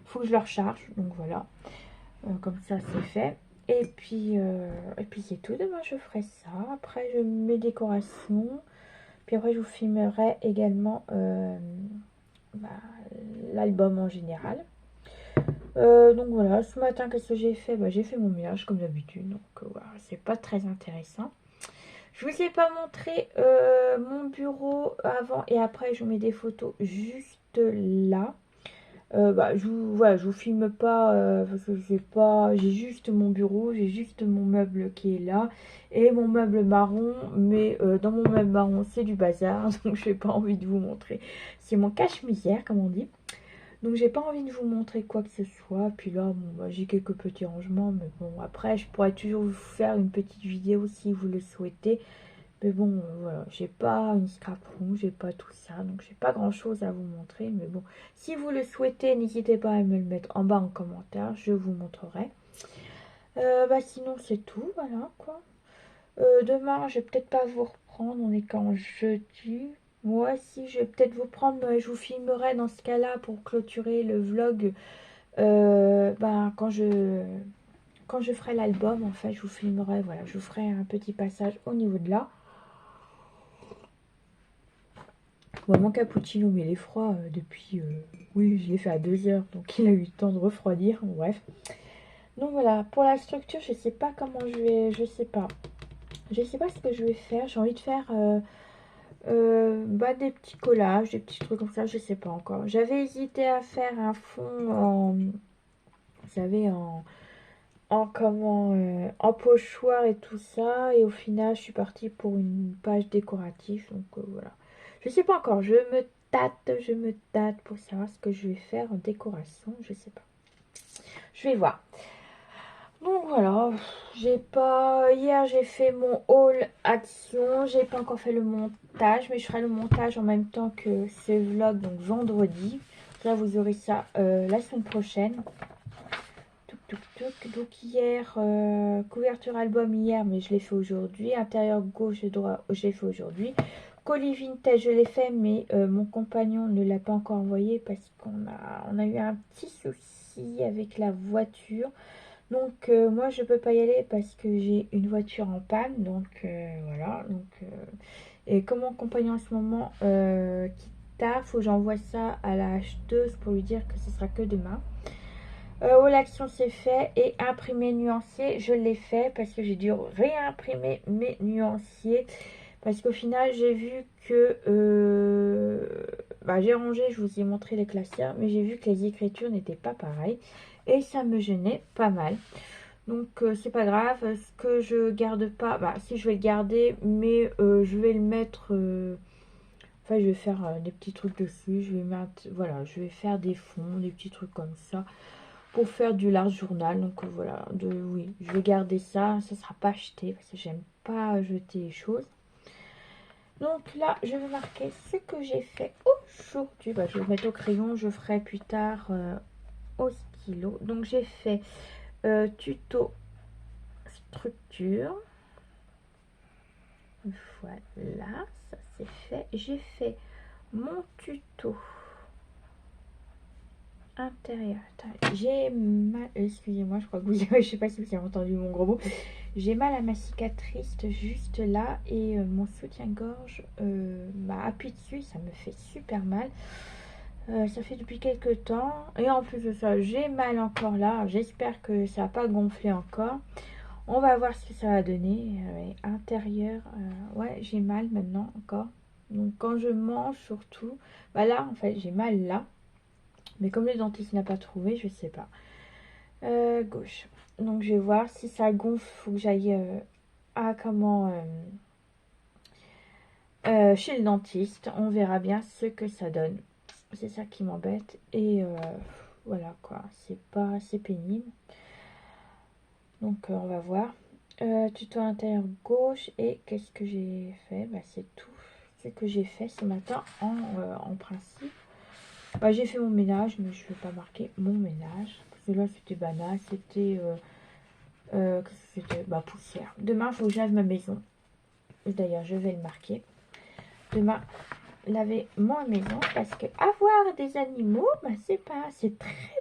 faut que je le recharge, donc voilà. Comme ça c'est fait. Et puis c'est tout. Demain je ferai ça. Après je mets décorations. Puis après je vous filmerai également l'album en général. Donc voilà, ce matin qu'est-ce que j'ai fait? J'ai fait mon ménage comme d'habitude. Donc voilà, c'est pas très intéressant. Je vous ai pas montré mon bureau avant et après. Je vous mets des photos juste là. Je vous filme pas parce que j'ai juste mon bureau, j'ai juste mon meuble qui est là et mon meuble marron, mais dans mon meuble marron c'est du bazar, donc j'ai pas envie de vous montrer. C'est mon cache-misère comme on dit, donc j'ai pas envie de vous montrer quoi que ce soit. Puis là j'ai quelques petits rangements, mais bon, après je pourrais toujours vous faire une petite vidéo si vous le souhaitez. Mais bon, voilà, j'ai pas une scrap room, j'ai pas tout ça, donc j'ai pas grand chose à vous montrer. Mais bon, si vous le souhaitez, n'hésitez pas à me le mettre en bas en commentaire, je vous montrerai. Sinon c'est tout, voilà quoi. Demain, je vais peut-être pas vous reprendre, on est quand jeudi. Moi aussi, je vais peut-être vous prendre, je vous filmerai dans ce cas-là pour clôturer le vlog. Quand je ferai l'album, en fait, je vous filmerai, voilà, je vous ferai un petit passage au niveau de là. Bon, mon cappuccino, mais il est froid depuis... oui, je l'ai fait à 2 heures, donc il a eu le temps de refroidir. Bref. Donc voilà, pour la structure, je sais pas comment je vais... Je sais pas. Je sais pas ce que je vais faire. J'ai envie de faire des petits collages, des petits trucs comme ça. Je sais pas encore. J'avais hésité à faire un fond en... Vous savez, en pochoir et tout ça. Et au final, je suis partie pour une page décorative. Donc voilà. Je sais pas encore, je me tâte pour savoir ce que je vais faire en décoration, je sais pas. Je vais voir. Donc voilà, hier j'ai fait mon haul action, j'ai pas encore fait le montage, mais je ferai le montage en même temps que ce vlog, donc vendredi. Là vous aurez ça la semaine prochaine. Donc hier, couverture album hier, mais je l'ai fait aujourd'hui. Intérieur gauche et droit, je l'ai fait aujourd'hui. Colis vintage, je l'ai fait, mais mon compagnon ne l'a pas encore envoyé parce qu'on a eu un petit souci avec la voiture. Donc moi je peux pas y aller parce que j'ai une voiture en panne. Donc voilà. Et comme mon compagnon en ce moment quitte tard, faut que j'envoie ça à la acheteuse pour lui dire que ce sera que demain. L'action c'est fait et imprimer nuancier, je l'ai fait parce que j'ai dû réimprimer mes nuanciers. Parce qu'au final, j'ai vu que... j'ai rangé, je vous ai montré les classières, mais j'ai vu que les écritures n'étaient pas pareilles. Et ça me gênait pas mal. Donc, c'est pas grave. Ce que je garde pas... si, je vais le garder, mais je vais le mettre... je vais faire des petits trucs dessus. Je vais mettre... Voilà, je vais faire des fonds, des petits trucs comme ça. Pour faire du large journal. Donc, voilà. Oui, je vais garder ça. Ça sera pas acheté parce que j'aime pas jeter les choses. Donc là, je vais marquer ce que j'ai fait aujourd'hui. Je vais le mettre au crayon, je ferai plus tard au stylo. Donc j'ai fait tuto structure. Voilà, ça c'est fait. J'ai fait mon tuto intérieur. J'ai mal... Excusez-moi, je crois que vous avez... Je sais pas si vous avez entendu mon gros mot. J'ai mal à ma cicatrice juste là et mon soutien-gorge appuie dessus, ça me fait super mal. Ça fait depuis quelques temps et en plus de ça, j'ai mal encore là. J'espère que ça va pas gonfler encore. On va voir ce que ça va donner. Intérieur, ouais, j'ai mal maintenant encore. Donc quand je mange surtout, là en fait j'ai mal là. Mais comme le dentiste n'a pas trouvé, je sais pas. Gauche. Donc je vais voir si ça gonfle. Faut que j'aille chez le dentiste. On verra bien ce que ça donne. C'est ça qui m'embête. Et voilà quoi. C'est pas assez pénible. Donc on va voir. Tuto intérieur gauche. Et qu'est-ce que j'ai fait? C'est tout ce que j'ai fait ce matin en principe. J'ai fait mon ménage, mais je ne vais pas marquer mon ménage. Parce que là, c'était banal. C'était... qu'est-ce que c'était? Poussière. Demain, il faut que j'aille ma maison. D'ailleurs, je vais le marquer. Demain, laver moins maison parce que avoir des animaux, bah, c'est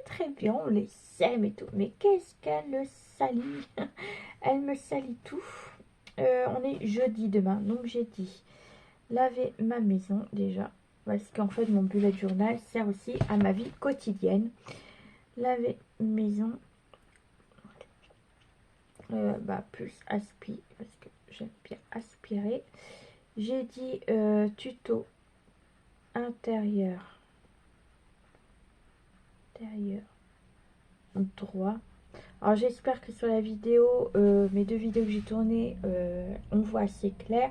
très bien, on les aime et tout. Mais qu'est-ce qu'elle le salit? Elle me salit tout. On est jeudi demain, donc j'ai dit laver ma maison déjà. Parce qu'en fait, mon bullet journal sert aussi à ma vie quotidienne. Laver maison. Plus aspi, parce que j'aime bien aspirer. J'ai dit tuto intérieur droit. Alors j'espère que sur la vidéo, mes 2 vidéos que j'ai tournées, on voit assez clair.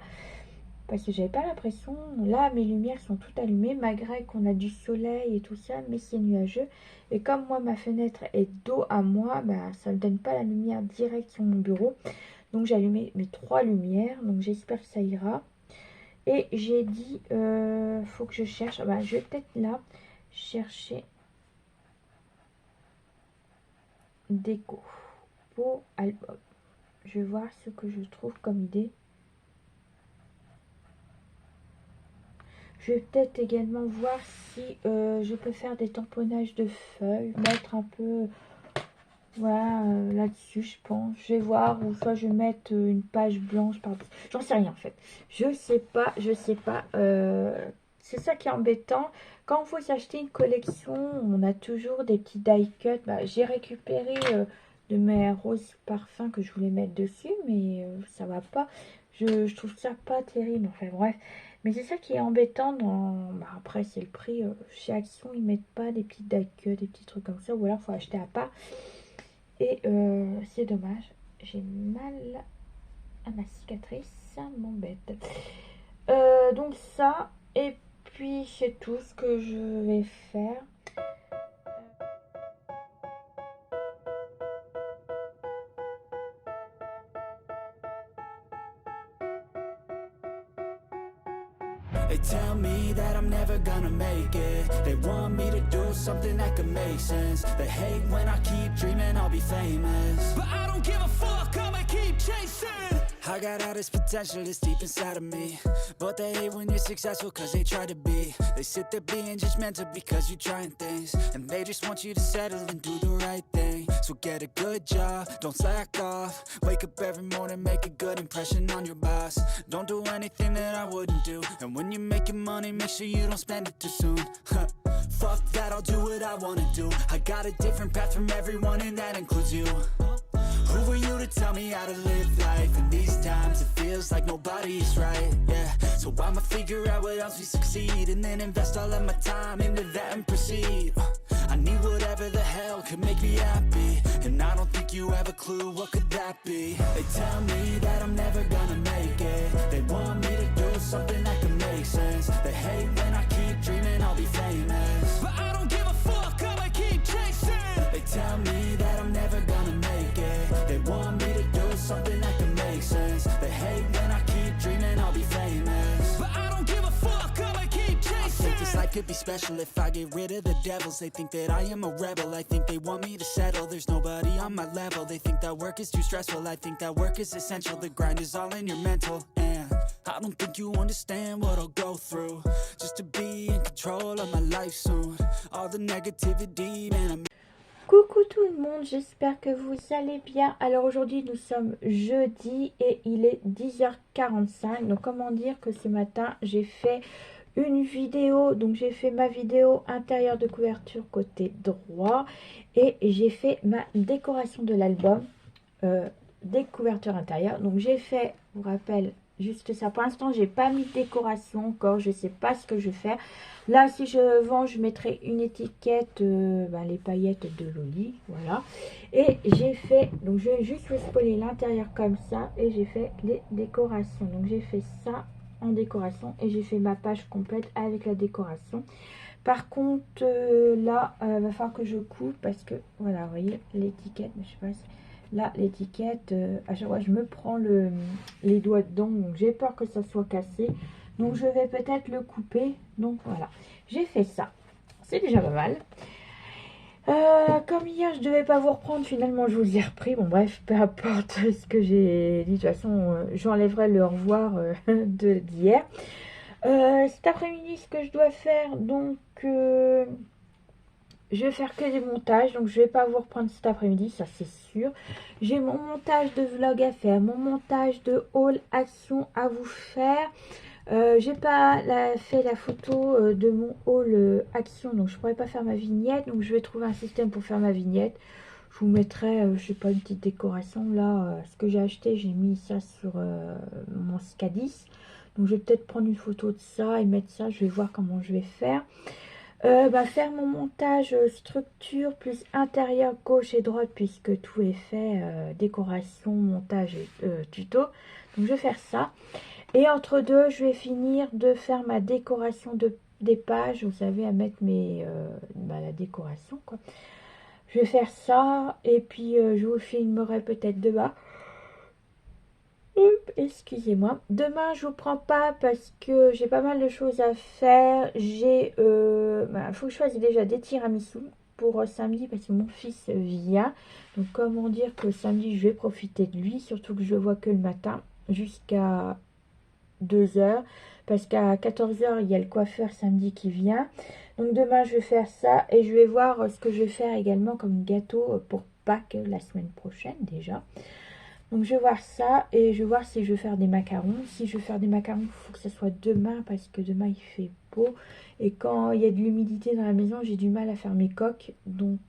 Parce que j'avais pas l'impression, là mes lumières sont toutes allumées malgré qu'on a du soleil et tout ça, mais c'est nuageux. Et comme moi ma fenêtre est dos à moi, bah, ça ne donne pas la lumière directe sur mon bureau. Donc j'ai allumé mes 3 lumières, donc j'espère que ça ira. Et j'ai dit, faut que je cherche, bah, je vais peut-être là chercher déco pour album. Je vais voir ce que je trouve comme idée. Je vais peut-être également voir si je peux faire des tamponnages de feuilles, mettre un peu voilà, là-dessus, je pense. Je vais voir, ou soit je vais mettre une page blanche par dessus. J'en sais rien en fait. Je sais pas. C'est ça qui est embêtant. Quand il faut s'acheter une collection, on a toujours des petits die cuts. Bah, j'ai récupéré de mes roses parfums que je voulais mettre dessus, mais ça va pas. Je trouve ça pas terrible. Enfin bref. Mais c'est ça qui est embêtant dans... Bah, après, c'est le prix. Chez Action, ils mettent pas des petits die cuts, des petits trucs comme ça. Ou alors, il faut acheter à part. Et c'est dommage. J'ai mal à ma cicatrice. Ça m'embête. Donc ça. Et puis, c'est tout ce que je vais faire. They tell me that I'm never gonna make it. They want me to do something that could make sense. They hate when I keep dreaming I'll be famous, but I don't give a fuck, I'ma keep chasing. I got all this potential that's deep inside of me, but they hate when you're successful cause they try to be. They sit there being judgmental because you're trying things, and they just want you to settle and do the right thing. So get a good job, don't slack off. Wake up every morning, make a good impression on your boss. Don't do anything that I wouldn't do, and when you're making money, make sure you don't spend it too soon. Fuck that, I'll do what I wanna do. I got a different path from everyone and that includes you. Who are you to tell me how to live life? In these times it feels like nobody is right, yeah. So I'ma figure out what else we succeed, and then invest all of my time into that and proceed. I need whatever the hell could make me happy, and I don't think you have a clue what could that be. They tell me that I'm never gonna make it. They want me to do something that could make sense. They hate when I keep dreaming I'll be famous, but I don't give a fuck, I'ma keep chasing. They tell me that I'm never gonna make it. They want me to do something that can make sense. They hate when I keep dreaming I'll be famous, but I don't give a fuck, I'ma keep chasing. I think this life could be special if I get rid of the devils. They think that I am a rebel, I think they want me to settle. There's nobody on my level. They think that work is too stressful, I think that work is essential. The grind is all in your mental, and I don't think you understand what I'll go through just to be in control of my life soon. All the negativity, man, I'm... Coucou tout le monde, j'espère que vous allez bien. Alors aujourd'hui nous sommes jeudi et il est 10h45. Donc comment dire que ce matin j'ai fait une vidéo. Donc j'ai fait ma vidéo intérieur de couverture côté droit. Et j'ai fait ma décoration de l'album des couvertures intérieures. Donc j'ai fait, je vous rappelle, juste ça. Pour l'instant j'ai pas mis de décoration encore, je sais pas ce que je vais faire. Là si je vends je mettrai une étiquette les paillettes de Loli, voilà. Et j'ai fait, donc je vais juste vous spoiler l'intérieur comme ça, et j'ai fait les décorations. Donc j'ai fait ça en décoration et j'ai fait ma page complète avec la décoration. Par contre là va falloir que je coupe parce que voilà, vous voyez l'étiquette, mais je sais pas si... Là, l'étiquette, à chaque fois, je me prends les doigts dedans. Donc, j'ai peur que ça soit cassé. Donc, je vais peut-être le couper. Donc, voilà. J'ai fait ça. C'est déjà pas mal. Comme hier, je devais pas vous reprendre. Finalement, je vous ai repris. Bon, bref, peu importe ce que j'ai dit. De toute façon, j'enlèverai le au revoir d'hier. Cet après-midi, ce que je dois faire, donc je vais faire que des montages, donc je vais pas vous reprendre cet après-midi, ça c'est sûr. J'ai mon montage de vlog à faire, mon montage de haul action à vous faire. J'ai pas fait la photo de mon haul action, donc je pourrais pas faire ma vignette, donc je vais trouver un système pour faire ma vignette. Je vous mettrai, je sais pas, une petite décoration là. Ce que j'ai acheté, j'ai mis ça sur mon SCADIS. Donc je vais peut-être prendre une photo de ça et mettre ça. Je vais voir comment je vais faire. Faire mon montage structure plus intérieur gauche et droite puisque tout est fait, décoration, montage et tuto. Donc je vais faire ça. Et entre deux, je vais finir de faire ma décoration des pages. Vous savez, à mettre la décoration quoi. Je vais faire ça et puis je vous filmerai peut-être demain. Excusez-moi. Demain, je vous prends pas parce que j'ai pas mal de choses à faire. Faut que je fasse déjà des tiramisu pour samedi parce que mon fils vient. Donc, comment dire que samedi, je vais profiter de lui. Surtout que je le vois que le matin jusqu'à 2h. Parce qu'à 14h, il y a le coiffeur samedi qui vient. Donc, demain, je vais faire ça. Et je vais voir ce que je vais faire également comme gâteau pour Pâques la semaine prochaine déjà. Donc je vais voir ça et je vais voir si je vais faire des macarons. Si je vais faire des macarons, il faut que ce soit demain parce que demain il fait beau. Et quand il y a de l'humidité dans la maison, j'ai du mal à faire mes coques. Donc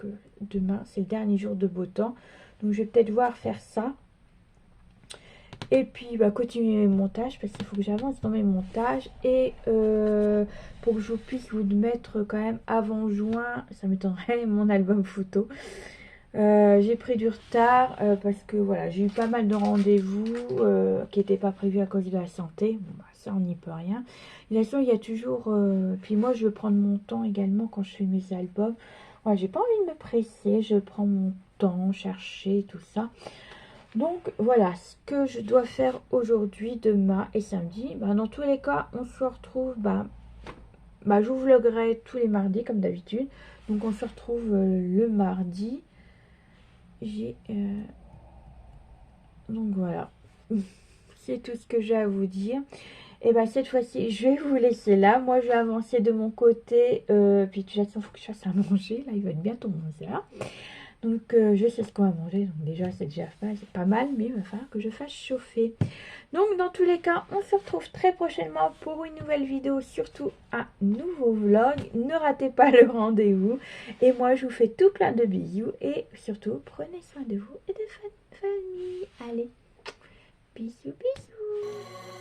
demain, c'est le dernier jour de beau temps. Donc je vais peut-être voir faire ça. Et puis continuer mes montages parce qu'il faut que j'avance dans mes montages. Et pour que je puisse vous mettre quand même avant juin, ça m'étonnerait, mon album photo. J'ai pris du retard parce que voilà, j'ai eu pas mal de rendez-vous qui n'étaient pas prévus à cause de la santé. Bon, ça, on n'y peut rien. De toute façon, il y a toujours... Puis moi, je veux prendre mon temps également quand je fais mes albums. Ouais, j'ai pas envie de me presser. Je prends mon temps, chercher, tout ça. Donc, voilà ce que je dois faire aujourd'hui, demain et samedi. Dans tous les cas, on se retrouve... je vous vloguerai tous les mardis, comme d'habitude. Donc, on se retrouve le mardi. Donc voilà, c'est tout ce que j'ai à vous dire. Et cette fois-ci, je vais vous laisser là. Moi, je vais avancer de mon côté. Puis de toute façon, il faut que je fasse à manger. Là, il va être bientôt 11h. Donc, je sais ce qu'on va manger. Donc déjà, c'est déjà fait. C'est pas mal, mais il va falloir que je fasse chauffer. Donc, dans tous les cas, on se retrouve très prochainement pour une nouvelle vidéo. Surtout un nouveau vlog. Ne ratez pas le rendez-vous. Et moi, je vous fais tout plein de bisous. Et surtout, prenez soin de vous et de votre famille. Allez, bisous, bisous.